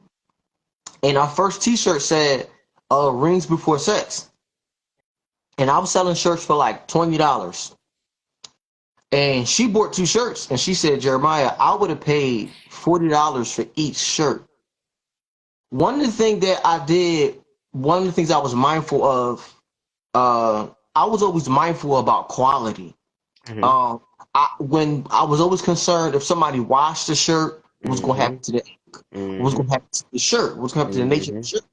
Speaker 1: And our first t-shirt said, rings before sex. And I was selling shirts for like $20. And she bought two shirts and she said, Jeremiah, I would have paid $40 for each shirt. One of the things that I did, one of the things I was mindful of, I was always mindful about quality.
Speaker 2: Hmm.
Speaker 1: Um, when I was always concerned if somebody washed the shirt, what's going to
Speaker 2: Hmm.
Speaker 1: happen to the ink? What's
Speaker 2: Hmm.
Speaker 1: going to happen to the shirt? What's going to happen to the nature of the
Speaker 2: Hmm.
Speaker 1: shirt?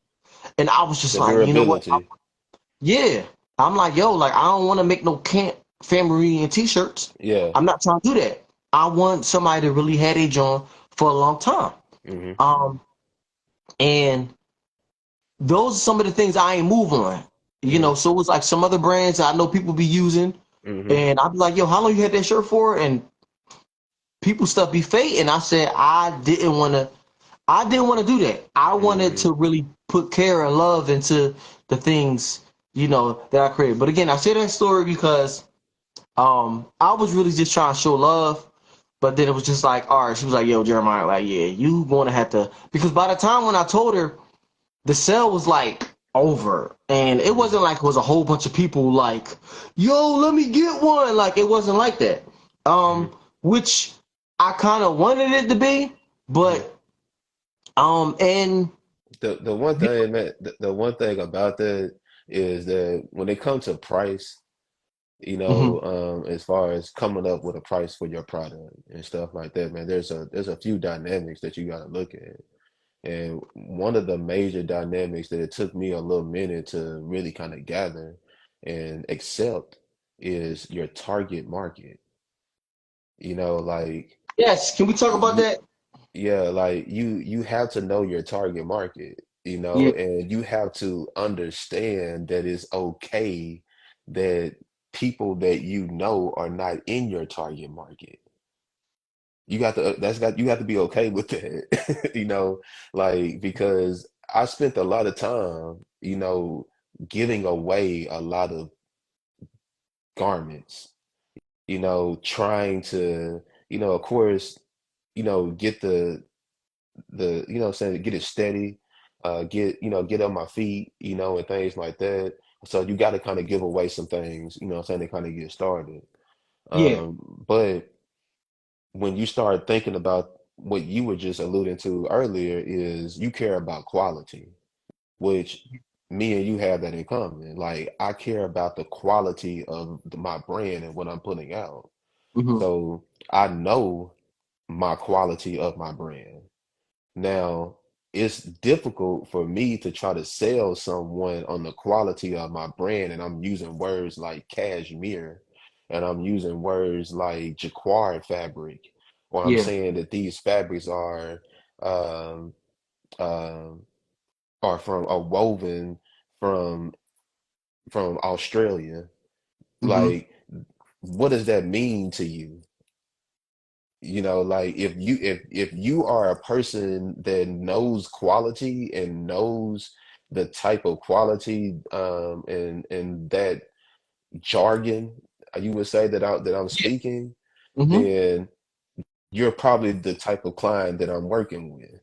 Speaker 1: And I was just
Speaker 2: The
Speaker 1: like, you know what?
Speaker 2: durability.
Speaker 1: Yeah. I'm like, yo, like I don't want to make no camp family reunion t-shirts.
Speaker 2: Yeah.
Speaker 1: I'm not trying to do that. I want somebody to really had a on for a long time.
Speaker 2: Hmm.
Speaker 1: Um, and those are some of the things I ain't move on.
Speaker 2: Hmm.
Speaker 1: So it was like some other brands I know people be using,
Speaker 2: Hmm.
Speaker 1: and I'd be like, yo, how long you had that shirt for? And people stuff be fake. And I said I didn't want to do that. I wanted
Speaker 2: Hmm.
Speaker 1: to really put care and love into the things, that I created. But again, I say that story because I was really just trying to show love. But then it was just like, all right, she was like, yo, Jeremiah, like, yeah, you gonna have to, because by the time when I told her, the sale was like over. And it
Speaker 2: Hmm.
Speaker 1: wasn't like it was a whole bunch of people like, yo, let me get one. Like it wasn't like that.
Speaker 2: Hmm.
Speaker 1: Which I kind of wanted it to be,
Speaker 2: Hmm.
Speaker 1: but and
Speaker 2: The one thing, man, the one thing about that is that when it comes to price,
Speaker 1: Mm-hmm.
Speaker 2: as far as coming up with a price for your product and stuff like that, man, there's a few dynamics that you got to look at. And one of the major dynamics that it took me a little minute to really kind of gather and accept is your target market. Like
Speaker 1: Yes. Can we talk about
Speaker 2: you,
Speaker 1: that?
Speaker 2: yeah, like you have to know your target market,
Speaker 1: Yeah.
Speaker 2: and you have to understand that it's okay that people that are not in your target market. You have to be okay with that, like because I spent a lot of time, giving away a lot of garments, trying to, of course, get what I'm saying, get it steady, get on my feet, and things like that. So you got to kind of give away some things, what I'm saying, to kind of get started.
Speaker 1: Yeah.
Speaker 2: But when you start thinking about what you were just alluding to earlier is you care about quality, which me and you have that in common. Like I care about the quality of my brand and what I'm putting out.
Speaker 1: Mm-hmm.
Speaker 2: So I know my quality of my brand. Now, it's difficult for me to try to sell someone on the quality of my brand, and I'm using words like cashmere, and I'm using words like jacquard fabric, or I'm
Speaker 1: Yeah.
Speaker 2: saying that these fabrics um, um, are woven from Australia.
Speaker 1: Mm-hmm.
Speaker 2: Like, what does that mean to you? Like if you are a person that knows quality and knows the type of quality and that jargon you would say that I'm
Speaker 1: Yeah.
Speaker 2: speaking,
Speaker 1: Mm-hmm.
Speaker 2: then you're probably the type of client that I'm working with,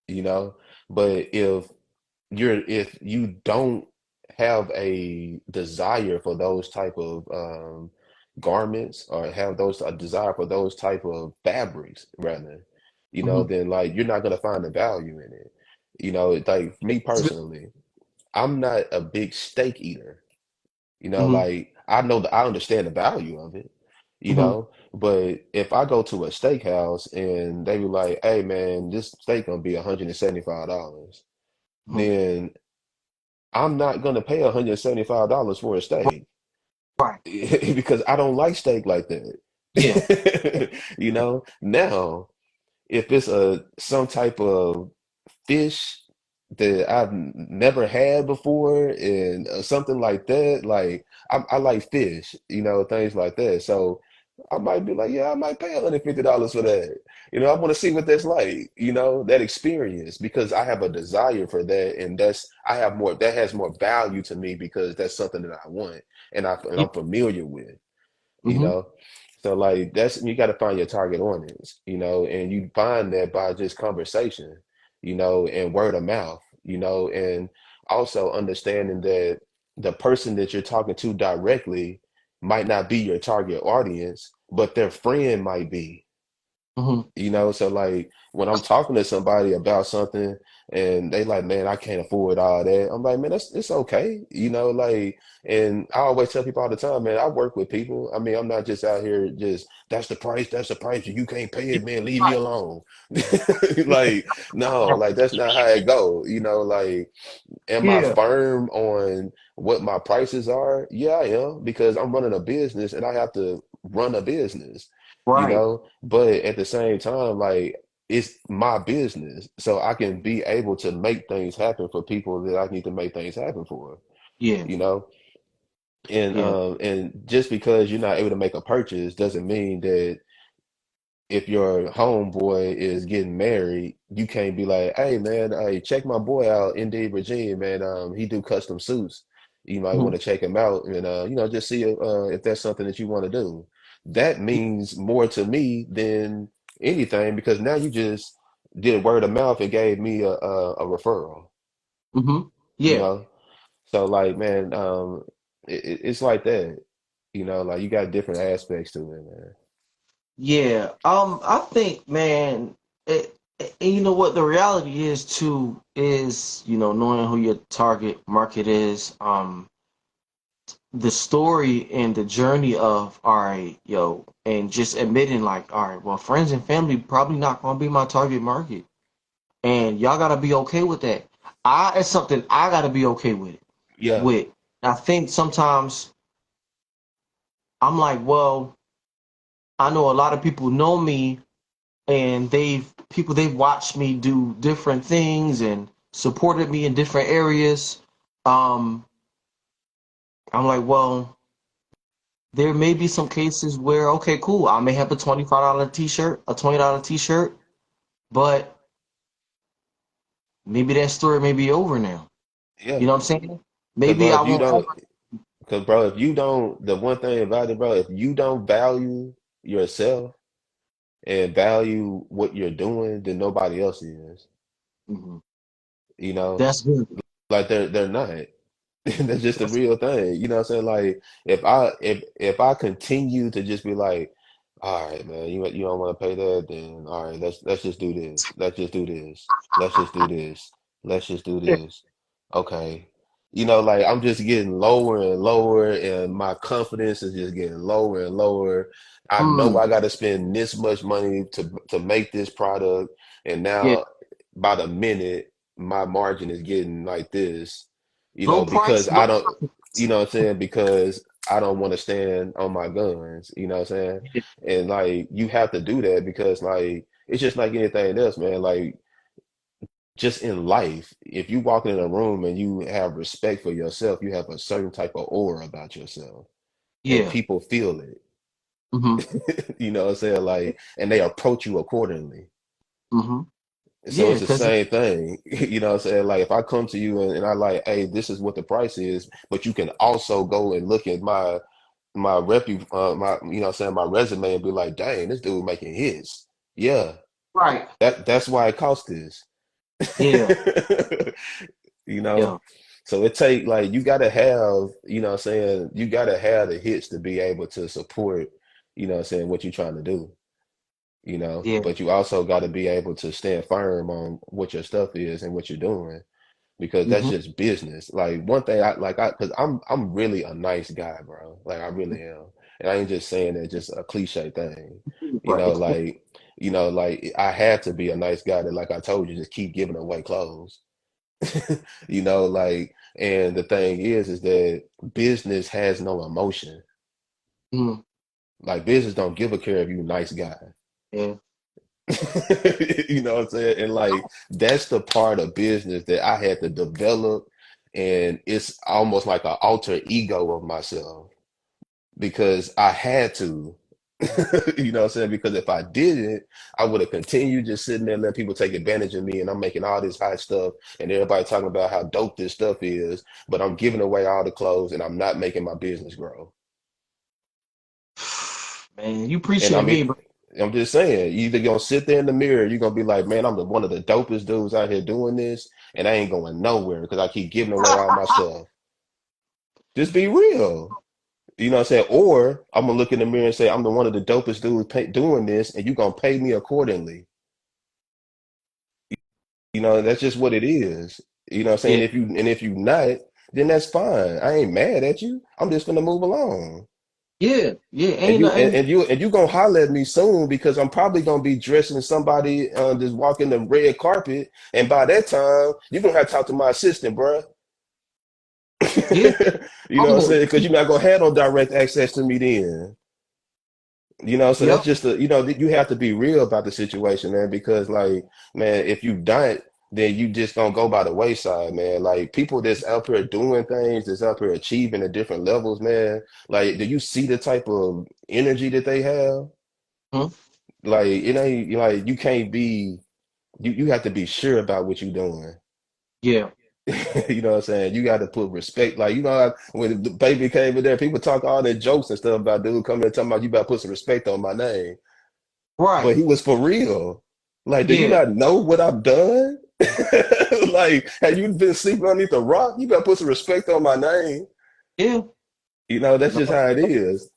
Speaker 2: you know. But if you don't have a desire for those type of garments or have those a desire for those type of fabrics rather,
Speaker 1: Mm-hmm.
Speaker 2: then like you're not gonna find the value in it. Like me personally, I'm not a big steak eater.
Speaker 1: Mm-hmm.
Speaker 2: Like I understand the value of it,
Speaker 1: Mm-hmm.
Speaker 2: but if I go to a steakhouse and they be like, hey man, this steak gonna be $175,
Speaker 1: Mm-hmm.
Speaker 2: then I'm not gonna pay $175 for a steak
Speaker 1: Right.
Speaker 2: because I don't like steak like
Speaker 1: Yeah.
Speaker 2: that. Now if it's some type of fish that I've never had before and something like that, like I like fish, things like that. So I might be like, yeah, I might pay $150 for that. I want to see what that's like, that experience because I have a desire for that, and that has more value to me because that's something that I want and
Speaker 1: Yeah.
Speaker 2: I'm familiar with you
Speaker 1: Mm-hmm.
Speaker 2: know so like that's you got to find your target audience, and you find that by just conversation, and word of mouth, and also understanding that the person that you're talking to directly might not be your target audience, but their friend might be.
Speaker 1: Mm-hmm.
Speaker 2: So like when I'm talking to somebody about something and they like, man, I can't afford all that. I'm like, man, it's okay. Like, and I always tell people all the time, man, I work with people. I mean, I'm not just out here just that's the price. You can't pay it, man. Leave me
Speaker 1: Right.
Speaker 2: alone. Like, no, like that's not how it go. Like am I
Speaker 1: Yeah.
Speaker 2: firm on what my prices are? Yeah, I am because I'm running a business and I have to run a business,
Speaker 1: Right.
Speaker 2: but at the same time, like it's my business, so I can be able to make things happen for people that I need to make things happen for,
Speaker 1: Yeah.
Speaker 2: you know?
Speaker 1: Yeah.
Speaker 2: And just because you're not able to make a purchase doesn't mean that if your homeboy is getting married, you can't be like, hey man, hey, check my boy out, Ndeed Regime, man. He do custom suits. You might want
Speaker 1: Mm-hmm.
Speaker 2: to check him out and just see if that's something that you want to do. That
Speaker 1: Yeah.
Speaker 2: means more to me than anything because now you just did word of mouth and gave me a referral,
Speaker 1: Mm-hmm.
Speaker 2: you
Speaker 1: Yeah.
Speaker 2: know? So like, man, it's like that, like you got different aspects to it, man.
Speaker 1: Yeah. I think, man, and you know what the reality is too is, knowing who your target market is. the story and the journey of, all right, yo, and just admitting like, all right, well, friends and family probably not gonna be my target market, and y'all gotta be okay with that. It's something I gotta be okay with.
Speaker 2: Yeah,
Speaker 1: With I think sometimes I'm like, well, I know a lot of people know me, and they've watched me do different things and supported me in different areas. Um, I'm like, well, there may be some cases where, okay, cool, I may have a $25 t-shirt, a $20 t-shirt, but maybe that story may be over now.
Speaker 2: yeah.
Speaker 1: You know what I'm saying?
Speaker 2: Because
Speaker 1: Maybe
Speaker 2: bro,
Speaker 1: I
Speaker 2: if you
Speaker 1: won't
Speaker 2: don't,
Speaker 1: ever.
Speaker 2: because bro, if you don't, the one thing about it, bro, if you don't value yourself and value what you're doing, then nobody else is.
Speaker 1: Mhm.
Speaker 2: You know,
Speaker 1: That's good.
Speaker 2: like they're not. That's just the
Speaker 1: That's
Speaker 2: real thing. You know what I'm saying? Like if I continue to just be like, all right, man, you don't want to pay that, then all right, let's just do this. Let's just do this. Let's just do this. Let's just do this. Okay. You know, like I'm just getting lower and lower, and my confidence is just getting lower and lower. I know
Speaker 1: mm,
Speaker 2: I got to spend this much money to make this product, and
Speaker 1: yeah.
Speaker 2: now by the minute my margin is getting like this,
Speaker 1: Low
Speaker 2: because
Speaker 1: price,
Speaker 2: I
Speaker 1: low
Speaker 2: don't,
Speaker 1: profits.
Speaker 2: what I'm saying, because I don't want to stand on my guns, you know what I'm saying?
Speaker 1: Yeah.
Speaker 2: And like you have to do that because like it's just like anything else, man. Like just in life, if you walk in a room and you have respect for yourself, you have a certain type of aura about yourself, and
Speaker 1: Yeah.
Speaker 2: people feel it.
Speaker 1: Hmm.
Speaker 2: You know what I'm saying? Like, and they approach you accordingly.
Speaker 1: Hmm.
Speaker 2: So
Speaker 1: Yeah,
Speaker 2: it's the
Speaker 1: because
Speaker 2: same thing. You know what I'm saying? Like if I come to you and I like, hey, this is what the price is, but you can also go and look at my you know what I'm saying, my resume and be like, dang, this dude making hits. Yeah,
Speaker 1: right.
Speaker 2: that's why it costs this.
Speaker 1: Yeah.
Speaker 2: You know?
Speaker 1: Yeah.
Speaker 2: So it take like you gotta have, you know what I'm saying, you gotta have the hits to be able to support, you know what I'm saying, what you're trying to do,
Speaker 1: Yeah.
Speaker 2: but you also got to be able to stand firm on what your stuff is and what you're doing because that's
Speaker 1: Hmm.
Speaker 2: just business. Like one thing because I'm really a nice guy, bro. Like I really am. And I ain't just saying that just a cliche thing. You know,
Speaker 1: Right.
Speaker 2: like, like I had to be a nice guy that, like I told you, just keep giving away clothes. Like, and the thing is that business has no emotion.
Speaker 1: Mm.
Speaker 2: Like business don't give a care if you a nice guy.
Speaker 1: Yeah.
Speaker 2: You know what I'm saying? And like that's the part of business that I had to develop, and it's almost like an alter ego of myself because I had to. You know what I'm saying? Because if I didn't, I would have continued just sitting there letting people take advantage of me, and I'm making all this hot stuff, and everybody talking about how dope this stuff is, but I'm giving away all the clothes, and I'm not making my business grow.
Speaker 1: Man, you
Speaker 2: And
Speaker 1: preaching
Speaker 2: I
Speaker 1: to
Speaker 2: mean,
Speaker 1: me, bro.
Speaker 2: I'm just saying, you either gonna sit there in the mirror, you're gonna be like, man, I'm one of the dopest dudes out here doing this, and I ain't going nowhere because I keep giving away all my stuff. Just be real. You know what I'm saying? Or I'm gonna look in the mirror and say, I'm the one of the dopest dudes doing this, and you're gonna pay me accordingly. That's just what it is. You know what I'm saying?
Speaker 1: Yeah.
Speaker 2: If you not, then that's fine. I ain't mad at you. I'm just gonna move along.
Speaker 1: Yeah. Yeah.
Speaker 2: And
Speaker 1: Ain't
Speaker 2: you and,
Speaker 1: nothing.
Speaker 2: and you and you gonna holler at me soon because I'm probably gonna be dressing somebody just walking the red carpet, and by that time you're gonna have to talk to my assistant, bruh.
Speaker 1: Yeah.
Speaker 2: You know what I'm
Speaker 1: Oh,
Speaker 2: saying? Because you're not gonna have no direct access to me then. So
Speaker 1: yep.
Speaker 2: that's just you have to be real about the situation, man, because like, man, if you don't, then you just gonna go by the wayside, man. Like people that's out here doing things, that's out here achieving at different levels, man. Like, do you see the type of energy that they have?
Speaker 1: Mhm.
Speaker 2: Like it ain't like you can't be you have to be sure about what you're doing.
Speaker 1: Yeah.
Speaker 2: You know what I'm saying? You got to put respect. Like, when the baby came in there, people talk all their jokes and stuff about dude coming and talking about you better put some respect on my name. But
Speaker 1: Right.
Speaker 2: he was for real. Like, do you
Speaker 1: Yeah.
Speaker 2: not know what I've done? Like, have you been sleeping underneath a rock? You better put some respect on my name.
Speaker 1: Yeah.
Speaker 2: That's
Speaker 1: No.
Speaker 2: just how it is,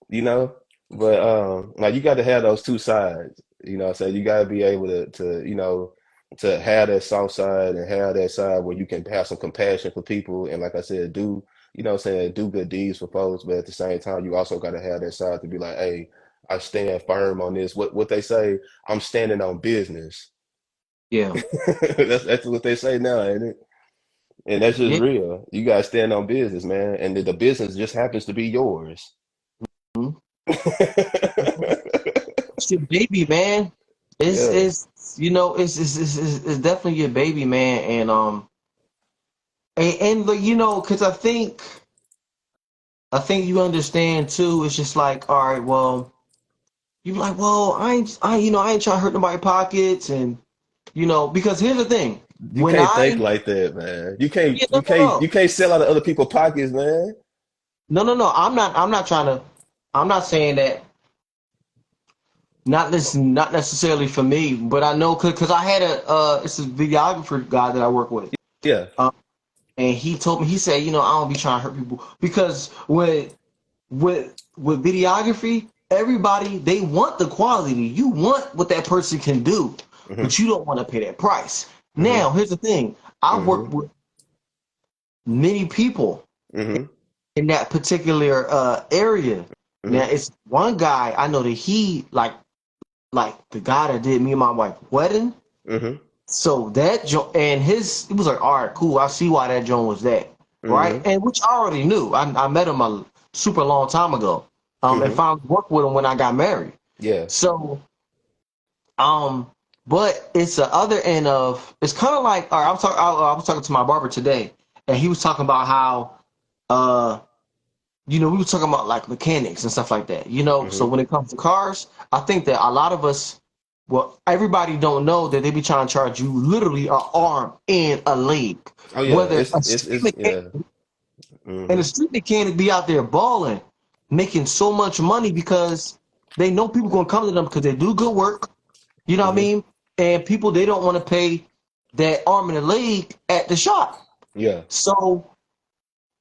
Speaker 2: you know. But like you got to have those two sides. What I'm saying, you got to be able to have that soft side and have that side where you can have some compassion for people, and like I said, do saying, do good deeds for folks, but at the same time, you also got to have that side to be like, hey, I stand firm on this. What they say, I'm standing on business.
Speaker 1: Yeah.
Speaker 2: That's what they say now, ain't it? And that's just
Speaker 1: Yeah.
Speaker 2: real. You gotta stand on business, man. And the business just happens to be yours.
Speaker 1: Mhm. It's your baby, man.
Speaker 2: Yeah.
Speaker 1: It's definitely your baby, man. And like, because I think you understand too. It's just like, all right, well, you're like, well, I ain't trying to hurt nobody's pockets, and because here's the thing.
Speaker 2: You
Speaker 1: When
Speaker 2: can't think
Speaker 1: I
Speaker 2: like that, man. You can't
Speaker 1: Yeah, no,
Speaker 2: you
Speaker 1: no,
Speaker 2: can't
Speaker 1: no,
Speaker 2: you can't sell out of other people's pockets, man.
Speaker 1: no, no, no. I'm not trying to. I'm not saying that. Not necessarily for me, but I know because I had it's a videographer guy that I work with.
Speaker 2: Yeah.
Speaker 1: Um, and he told me, he said, I don't be trying to hurt people because with videography, everybody, they want the quality. You want what that person can do,
Speaker 2: Mm-hmm.
Speaker 1: but you don't want to pay that price.
Speaker 2: Mm-hmm.
Speaker 1: Now, here's the thing. I've
Speaker 2: Mm-hmm.
Speaker 1: worked with many people
Speaker 2: Mm-hmm.
Speaker 1: in that particular area. Now,
Speaker 2: Mm-hmm.
Speaker 1: it's one guy I know that he like the guy that did me and my wife wedding.
Speaker 2: Mm-hmm.
Speaker 1: So that joint and his, it was like, all right, cool. I see why that joint was that, right?
Speaker 2: Mm-hmm.
Speaker 1: And which I already knew. I met him a super long time ago, and
Speaker 2: Mm-hmm.
Speaker 1: finally worked with him when I got married.
Speaker 2: Yeah.
Speaker 1: So, um, but it's the other end of, it's kind of like, all right, I was talking to my barber today, and he was talking about how, uh, we were talking about like mechanics and stuff like that. So
Speaker 2: Mm-hmm.
Speaker 1: when it comes to cars, I think that a lot of us, well, everybody don't know that they be trying to charge you literally an arm and a leg.
Speaker 2: Oh yeah.
Speaker 1: Whether a street
Speaker 2: It's
Speaker 1: mechanic
Speaker 2: yeah.
Speaker 1: and a
Speaker 2: Mm-hmm.
Speaker 1: street mechanic be out there balling, making so much money because they know people gonna come to them because they do good work. You know what I
Speaker 2: Mm-hmm.
Speaker 1: mean? And people, they don't want to pay that arm and a leg at the shop.
Speaker 2: Yeah.
Speaker 1: So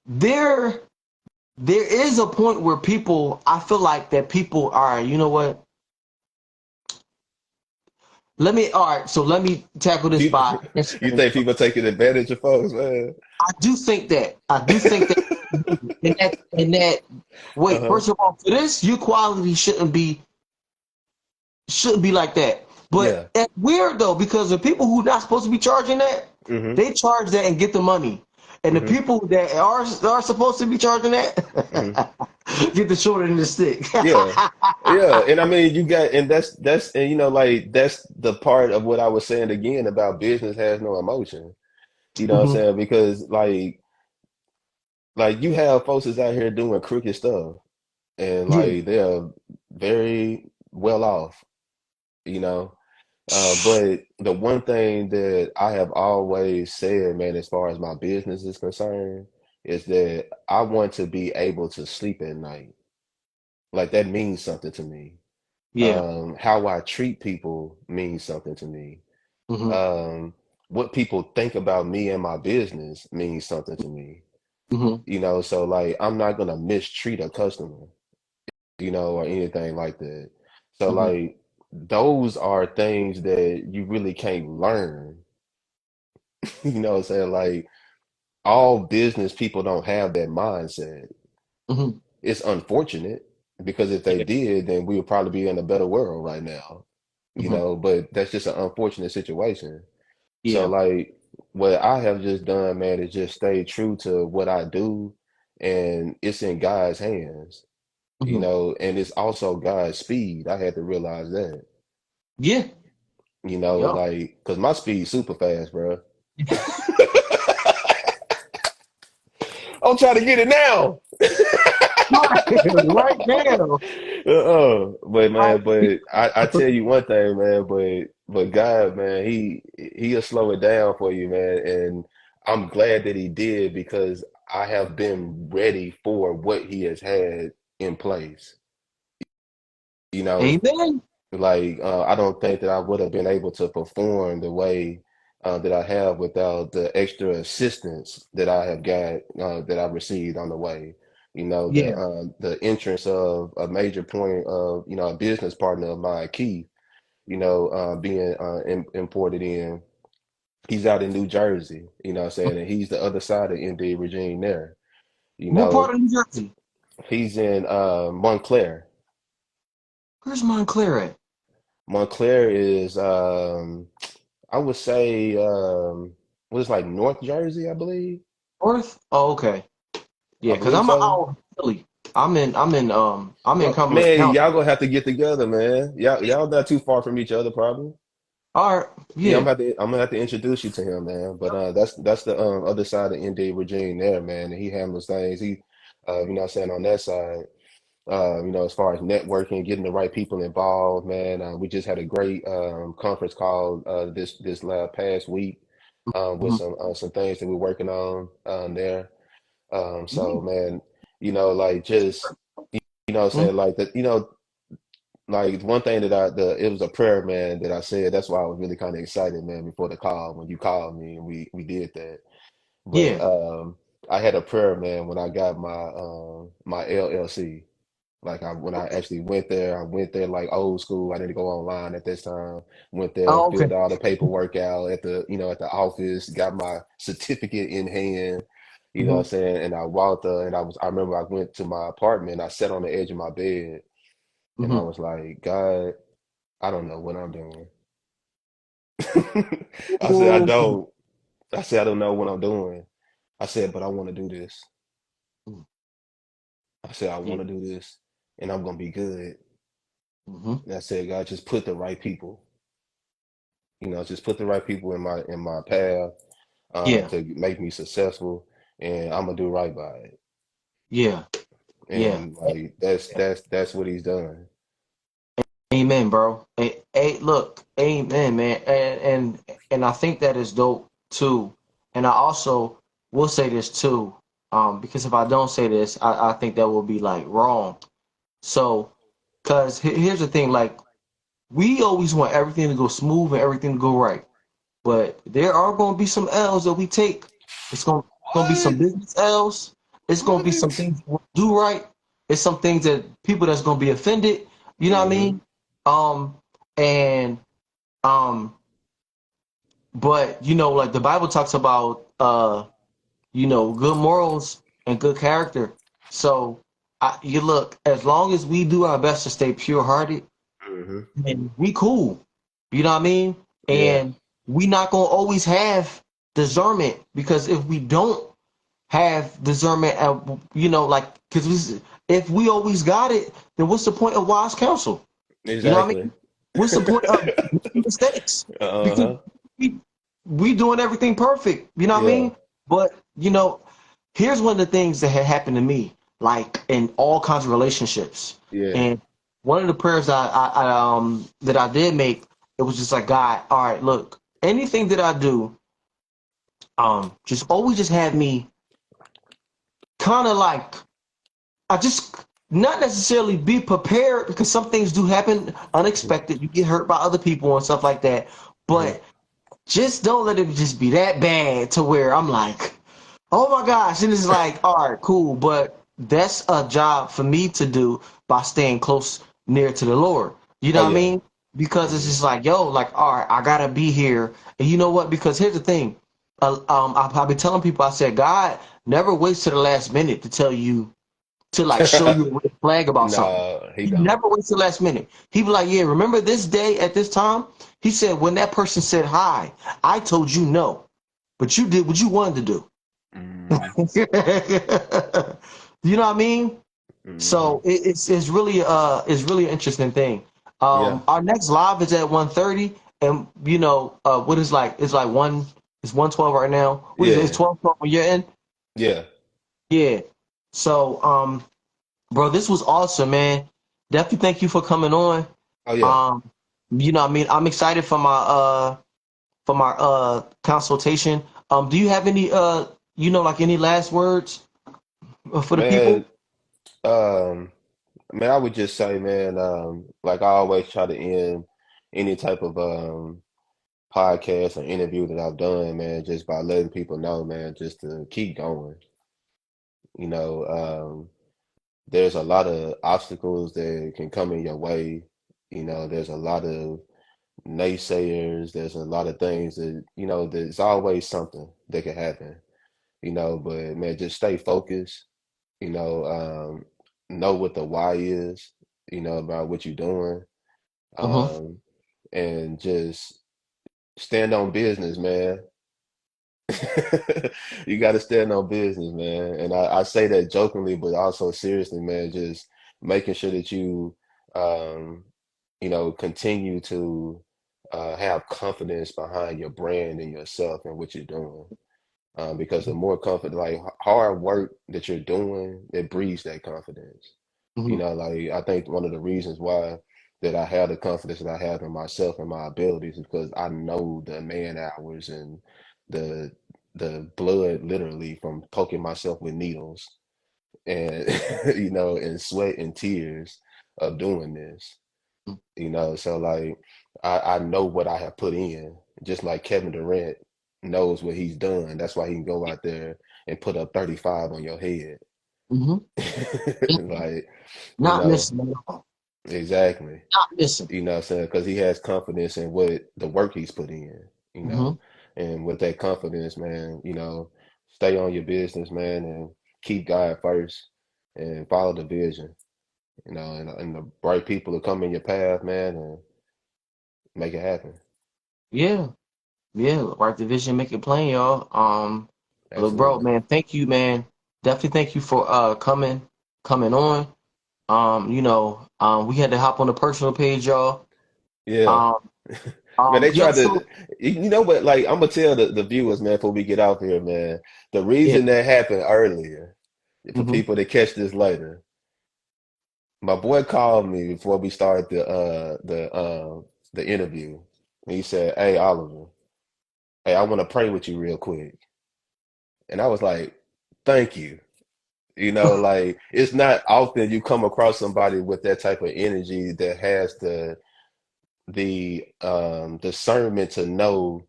Speaker 1: there there is a point where people, I feel like that people are, you know what? All right, so let me tackle this by
Speaker 2: People, you
Speaker 1: answering.
Speaker 2: think people taking advantage of folks, man?
Speaker 1: I do think that. I do think that in that wait,
Speaker 2: Uh-huh.
Speaker 1: first of all, for this, your quality shouldn't be like that.
Speaker 2: Yeah.
Speaker 1: But it's weird though, because the people who not supposed to be charging that,
Speaker 2: Mm-hmm.
Speaker 1: they charge that and get the money. And the
Speaker 2: Mm-hmm.
Speaker 1: people that are supposed to be charging that
Speaker 2: Mm-hmm.
Speaker 1: get the short end of the stick.
Speaker 2: Yeah. Yeah. And I mean, you got, and and like, that's the part of what I was saying again about business has no emotion. You know what I'm
Speaker 1: Mhm.
Speaker 2: saying? Because like you have folks that's out here doing crooked stuff and
Speaker 1: Yeah.
Speaker 2: like they're very well off, you know. But the one thing that I have always said, man, as far as my business is concerned, is that I want to be able to sleep at night. Like that means something to me.
Speaker 1: Yeah.
Speaker 2: How I treat people means something to me.
Speaker 1: Hmm.
Speaker 2: Um, what people think about me and my business means something to me.
Speaker 1: Hmm.
Speaker 2: So like I'm not gonna mistreat a customer, or anything like that. So
Speaker 1: Hmm.
Speaker 2: like those are things that you really can't learn. You know what I'm saying? Like all business people don't have that mindset.
Speaker 1: Hmm.
Speaker 2: It's unfortunate because if they
Speaker 1: Yeah.
Speaker 2: did, then we would probably be in a better world right now.
Speaker 1: Hmm.
Speaker 2: But that's just an unfortunate situation. So
Speaker 1: Yeah.
Speaker 2: like what I have just done, man, is just stay true to what I do, and it's in God's hands,
Speaker 1: Hmm.
Speaker 2: and it's also God's speed. I had to realize that,
Speaker 1: Yeah. Yup.
Speaker 2: like because my speed's super fast, bro. I'm trying to get it now.
Speaker 1: Right now.
Speaker 2: But
Speaker 1: Right.
Speaker 2: man, but I tell you one thing, man, but God, man, he'll slow it down for you, man. And I'm glad that he did because I have been ready for what he has had in place. You know,
Speaker 1: Amen.
Speaker 2: like I don't think that I would have been able to perform the way that I have without the extra assistance that I have got that I received on the way.
Speaker 1: Yeah.
Speaker 2: The entrance of a major point of a business partner of mine, Keith. Being imported in. He's out in New Jersey. You know what I'm saying, and he's the other side of Ndeed Regime there. You
Speaker 1: What part
Speaker 2: know,
Speaker 1: of New Jersey?
Speaker 2: he's in Montclair.
Speaker 1: Where's Montclair at?
Speaker 2: Montclair is I would say what is like North Jersey, I believe.
Speaker 1: North? Oh, okay. Yeah,
Speaker 2: I
Speaker 1: because
Speaker 2: believe
Speaker 1: I'm an
Speaker 2: so.
Speaker 1: hour from Philly. I'm in
Speaker 2: Well,
Speaker 1: Cumberland
Speaker 2: man,
Speaker 1: County.
Speaker 2: y'all gonna have to get together, man. Y'all not too far from each other, probably.
Speaker 1: All right.
Speaker 2: Yeah,
Speaker 1: Yeah.
Speaker 2: I'm gonna have to introduce you to him, man. But that's the other side of Ndeed Regime there, man. And he handles things. He you know what I'm saying, on that side, you know, as far as networking, getting the right people involved, man. We just had a great conference call this last past week with
Speaker 1: Mhm.
Speaker 2: some things that we're working on there.
Speaker 1: Yeah.
Speaker 2: So man, you know, like just you know what I'm
Speaker 1: Mhm.
Speaker 2: saying, like that, you know, like one thing that it was a prayer, man, that I said. That's why I was really kind of excited, man, before the call when you called me and we did that. But
Speaker 1: Yeah.
Speaker 2: I had a prayer, man, when I got my LLC. Like when I actually went there, I went there like old school. I didn't go online at this time. Went there,
Speaker 1: Oh, okay.
Speaker 2: filled all the paperwork out at the, you know, at the office, got my certificate in hand, you know what I'm
Speaker 1: Hmm.
Speaker 2: saying? And I walked and I remember I went to my apartment, I sat on the edge of my bed and I
Speaker 1: Hmm.
Speaker 2: was like, God, I don't know what I'm doing. I said, I
Speaker 1: Oh.
Speaker 2: don't. I said, I don't know what I'm doing. I said, but I want to do this. I said, I
Speaker 1: Yeah.
Speaker 2: want to do this and I'm gonna be good.
Speaker 1: Hmm.
Speaker 2: And I said, God, just put the right people. You know, just put the right people in my path
Speaker 1: Yeah.
Speaker 2: to make me successful, and I'm gonna do right by it.
Speaker 1: Yeah. Yeah.
Speaker 2: And like that's what he's done.
Speaker 1: Amen, bro. Look, amen, man. And I think that is dope too. And I also will say this too, because if I don't say this, I think that will be like wrong. So, cause here's the thing, like we always want everything to go smooth and everything to go right. But there are going to be some L's that we take. It's going to be some
Speaker 2: What?
Speaker 1: business L's. It's going to be some
Speaker 2: What?
Speaker 1: things we'll do right. It's some things that people that's going to be offended. You know what I
Speaker 2: Hmm.
Speaker 1: mean? Um, and um, but like the Bible talks about good morals and good character. So you look, as long as we do our best to stay pure hearted,
Speaker 2: Hmm.
Speaker 1: and we cool. You know what I mean?
Speaker 2: Yeah,
Speaker 1: And we not gonna always have discernment, because if we don't have discernment, like, because if we always got it, then what's the point of wise counsel? You know what I
Speaker 2: exactly.
Speaker 1: mean? What's the point of making mistakes? Because
Speaker 2: Uh-huh.
Speaker 1: we we doing everything perfect. You know what I
Speaker 2: Yeah,
Speaker 1: mean? But here's one of the things that had happened to me, like in all kinds of relationships.
Speaker 2: yeah.
Speaker 1: And one of the prayers that I did make, it was just like, God, all right, look, anything that I do, just always just have me kind of like, I just not necessarily be prepared, because some things do happen unexpected. You get hurt by other people and stuff like that.
Speaker 2: Hmm.
Speaker 1: But just don't let it just be that bad to where I'm like, oh my gosh. And it's like, all right, cool. But that's a job for me to do by staying close near to the Lord. You
Speaker 2: Oh
Speaker 1: know what I
Speaker 2: yeah.
Speaker 1: mean? Because it's
Speaker 2: Hmm.
Speaker 1: just like, yo, like, all right, I gotta be here. And you know what? Because here's the thing. I've been telling people, I said, God never waits to the last minute to tell you, to like show you a red flag about something.
Speaker 2: No, he
Speaker 1: He
Speaker 2: don't.
Speaker 1: never waits the last minute. He be like, yeah, remember this day at this time? He said, when that person said hi, I told you no, but you did what you wanted to do.
Speaker 2: Hmm.
Speaker 1: You know what I mean?
Speaker 2: Hmm.
Speaker 1: So it's really an interesting thing.
Speaker 2: Yeah.
Speaker 1: Our next live is at 1:30, and what is like it's like one it's 1:12 right now. What is it? It's
Speaker 2: Yeah.
Speaker 1: 12:12 when you're in?
Speaker 2: Yeah.
Speaker 1: Yeah. So bro, this was awesome, man. Definitely thank you for coming on.
Speaker 2: Oh yeah.
Speaker 1: Um, what I mean, I'm excited for my consultation. Do you have any like any last words for the
Speaker 2: Man,
Speaker 1: people?
Speaker 2: um, man, I would just say, man, like I always try to end any type of podcast or interview that I've done, man, just by letting people know, man, just to keep going. You know, there's a lot of obstacles that can come in your way. You know, there's a lot of naysayers. There's a lot of things that, you know, there's always something that can happen, you know, but man, just stay focused. you know what the why is, about what you're doing,
Speaker 1: Mm-hmm.
Speaker 2: um, and just stand on business, man. You got to stand on business, man. And I say that jokingly, but also seriously, man. Just making sure that um, continue to have confidence behind your brand and yourself and what you're doing. Because the more confident, like hard work that you're doing, it breeds that confidence.
Speaker 1: Mm-hmm.
Speaker 2: Like I think one of the reasons why that I have the confidence that I have in myself and my abilities is because I know the man hours and the the blood literally from poking myself with needles and and sweat and tears of doing this. So like I know what I have put in, just like Kevin Durant knows what he's done. That's why he can go out there and put up 35 on your head.
Speaker 1: Mm-hmm.
Speaker 2: Like, you
Speaker 1: Not
Speaker 2: know,
Speaker 1: missing at all.
Speaker 2: exactly.
Speaker 1: Not missing.
Speaker 2: You know what I'm saying? Because he has confidence in what the work he's put in, you
Speaker 1: Mm-hmm.
Speaker 2: know. And with that confidence, man, stay on your business, man, and keep God first and follow the vision, and the right people will come in your path, man, and make it happen.
Speaker 1: Yeah. Yeah. Right division, make it plain, y'all. But bro,
Speaker 2: Absolutely.
Speaker 1: man, thank you, man. Definitely thank you for coming on. We had to hop on the personal page, y'all.
Speaker 2: Yeah.
Speaker 1: Um,
Speaker 2: Man, they
Speaker 1: yo,
Speaker 2: tried to,
Speaker 1: so
Speaker 2: what, like, I'm gonna tell the viewers, man, before we get off here, man, the
Speaker 1: yeah.
Speaker 2: reason that happened earlier, for
Speaker 1: Mm-hmm.
Speaker 2: people that catch this later, my boy called me before we started the interview. And he said, "Hey, Oliver, hey, I want to pray with you real quick." And I was like, "Thank you." Like it's not often you come across somebody with that type of energy that has the discernment to know,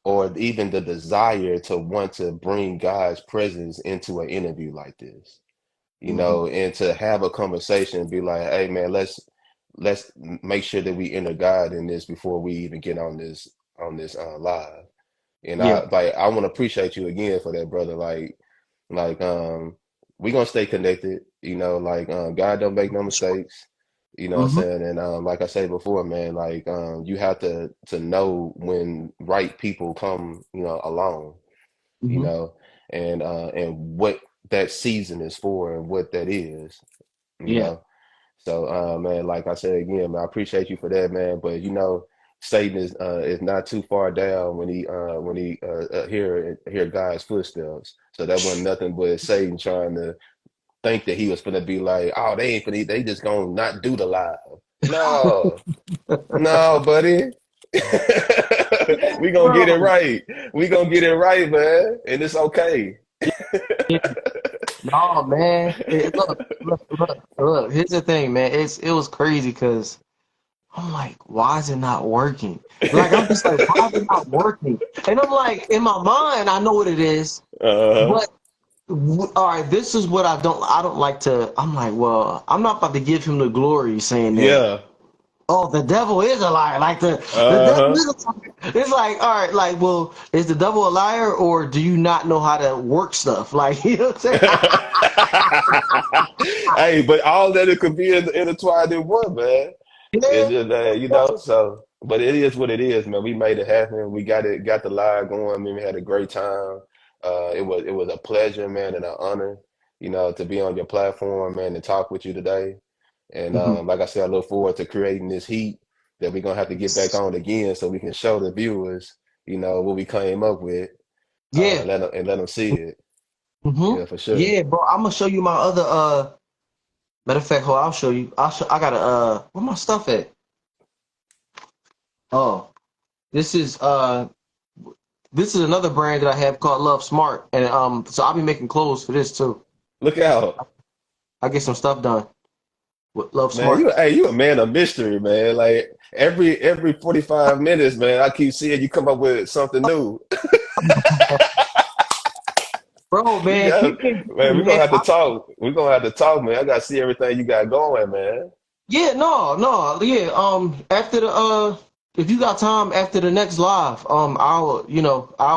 Speaker 2: or even the desire to want to bring God's presence into an interview like this,
Speaker 1: Mm-hmm.
Speaker 2: and to have a conversation and be like, "Hey, man, let's make sure that we enter God in this before we even get on this live." And
Speaker 1: Yeah.
Speaker 2: I want to appreciate you again for that, brother. Like we gonna stay connected, like God don't make no mistakes. You know what I'm
Speaker 1: Mm-hmm.
Speaker 2: saying? And like I said before, man, like you have to know when right people come, along, you
Speaker 1: Mm-hmm.
Speaker 2: know, and what that season is for and what that is, you
Speaker 1: Yeah.
Speaker 2: know. So man, like I said again, man, I appreciate you for that, man. But Satan is not too far down when he hear God's footsteps. So that wasn't nothing but Satan trying to think that he was gonna be like, oh, they ain't finna, they just gonna not do the live. No, no, buddy. We gonna get it
Speaker 1: Bro.
Speaker 2: right. We gonna get it right, man. And it's okay.
Speaker 1: Yeah. No, man. Look. Here's the thing, man. It was crazy because I'm like, why is it not working? Like, I'm just like, why is it not working? And I'm like, in my mind, I know what it is,
Speaker 2: Uh-huh.
Speaker 1: but all right, this is what I don't like to. I'm like, well, I'm not about to give him the glory saying that.
Speaker 2: Yeah.
Speaker 1: Oh, the devil is a liar. Like the devil
Speaker 2: Uh-huh.
Speaker 1: is a liar. It's like, all right, like, well, is the devil a liar or do you not know how to work stuff? Like, you know what I'm saying?
Speaker 2: Hey, but all that it could be intertwined in one, man. It's
Speaker 1: Yeah.
Speaker 2: just so but it is what it is, man. We made it happen. We got the live going. Man, we had a great time. It was a pleasure, man, and an honor, to be on your platform, man, and talk with you today. And
Speaker 1: Mhm.
Speaker 2: like I said, I look forward to creating this heat that we're gonna have to get back on again so we can show the viewers, what we came up with,
Speaker 1: Yeah.
Speaker 2: and let them see it.
Speaker 1: Hmm.
Speaker 2: Yeah, for sure.
Speaker 1: Yeah, bro. I'm gonna show you my other matter of fact, hold on, I'll show you. I got to where my stuff at? Oh, this is uh this is another brand that I have called Love Smart. And so I'll be making clothes for this too.
Speaker 2: Look out.
Speaker 1: I get some stuff done with Love
Speaker 2: Man,
Speaker 1: Smart.
Speaker 2: you a man of mystery, man. Like every 45 minutes, man, I keep seeing you come up with something new.
Speaker 1: Bro,
Speaker 2: You
Speaker 1: man,
Speaker 2: got
Speaker 1: keep me
Speaker 2: man, we're gonna
Speaker 1: man.
Speaker 2: have to talk. We're gonna have to talk, man. I gotta see everything you got going, man.
Speaker 1: Yeah, no, yeah. After the if you got time after the next live, I'll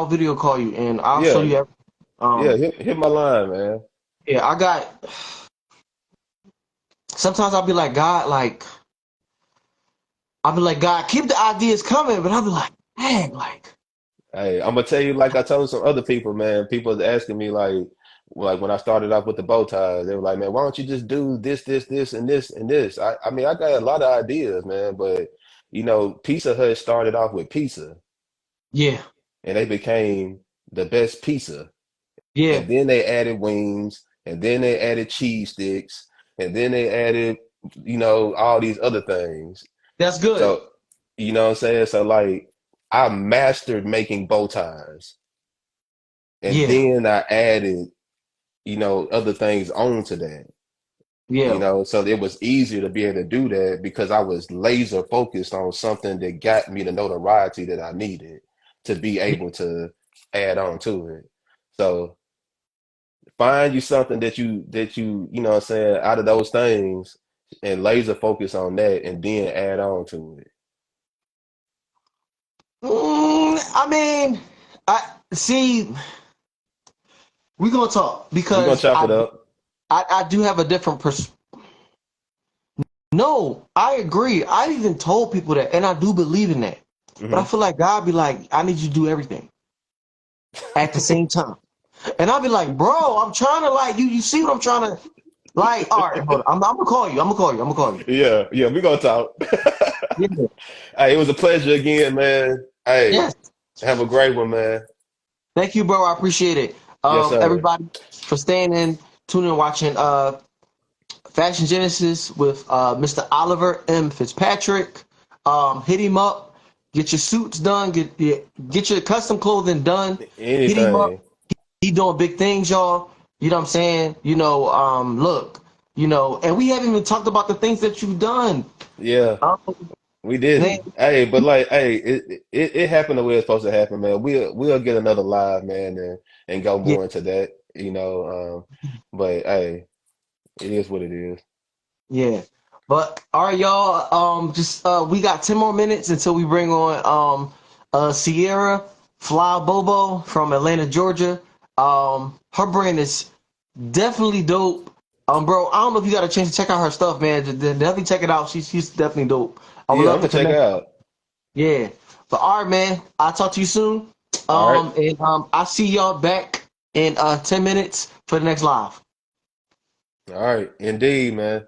Speaker 1: video call you and I'll show
Speaker 2: Yeah,
Speaker 1: you everything.
Speaker 2: yeah, hit my line, man.
Speaker 1: Yeah, I got. Sometimes I'll be like, God, like I'll be like, God, keep the ideas coming, but I'll be like, dang, like,
Speaker 2: Hey, I'm gonna tell you, like I told some other people, man. People was asking me, like when I started off with the bow ties, they were like, "Man, why don't you just do this, this, this, and this, and this?" I mean, I got a lot of ideas, man, but Pizza Hut started off with pizza,
Speaker 1: yeah,
Speaker 2: and they became the best pizza,
Speaker 1: yeah,
Speaker 2: and then they added wings, and then they added cheese sticks, and then they added, all these other things.
Speaker 1: that's good.
Speaker 2: So, you know what I'm saying? So, like, I mastered making bow ties. And
Speaker 1: Yeah,
Speaker 2: then I added, other things onto that,
Speaker 1: yeah,
Speaker 2: so it was easier to be able to do that because I was laser focused on something that got me the notoriety that I needed to be
Speaker 1: yeah.
Speaker 2: able to add on to it. So find you something you know what I'm saying, out of those things and laser focus on that and then add on to it.
Speaker 1: I mean, I see. We're gonna talk
Speaker 2: We're gonna
Speaker 1: because
Speaker 2: chop it up.
Speaker 1: I do have a different pers. No, I agree. I even told people that, and I do believe in that. But I
Speaker 2: Hmm.
Speaker 1: feel like God be like, I need you to do everything at the same time. And I'll be like, bro, I'm trying to like you see what I'm trying to like, all right, hold on. I'm gonna call you. I'm gonna call you. I'm gonna call you.
Speaker 2: Yeah, yeah, we're gonna talk.
Speaker 1: Yeah.
Speaker 2: Hey, it was a pleasure again, man. Hey,
Speaker 1: Yes.
Speaker 2: have a great one, man.
Speaker 1: Thank you, bro. I appreciate it.
Speaker 2: Yes, sir.
Speaker 1: Everybody for staying in, tuning and watching Fashion Genesis with Mr. Oliver M. Fitzpatrick. Hit him up. Get your suits done. Get your custom clothing done. Hit him up.
Speaker 2: Anything.
Speaker 1: He doing big things, y'all. You know what I'm saying? Look, and we haven't even talked about the things that you've done.
Speaker 2: Yeah,
Speaker 1: Um,
Speaker 2: we
Speaker 1: man,
Speaker 2: didn't. Hey, but like, hey, it happened the way it's supposed to happen, man. We'll get another live, man, and go
Speaker 1: yeah,
Speaker 2: more into that. But hey, it is what it is.
Speaker 1: yeah. But all right, y'all. Just we got 10 more minutes until we bring on Sierra Fly Bobo from Atlanta, Georgia. Her brand is definitely dope. Bro, I don't know if you got a chance to check out her stuff, man. Definitely check it out. She's definitely dope. I would
Speaker 2: Yeah, I'm
Speaker 1: love to
Speaker 2: gonna check it
Speaker 1: connect.
Speaker 2: out.
Speaker 1: Yeah. But all right, man. I'll talk to you soon.
Speaker 2: All right.
Speaker 1: And I'll see y'all back in 10 minutes for the next live.
Speaker 2: All right. Indeed, man.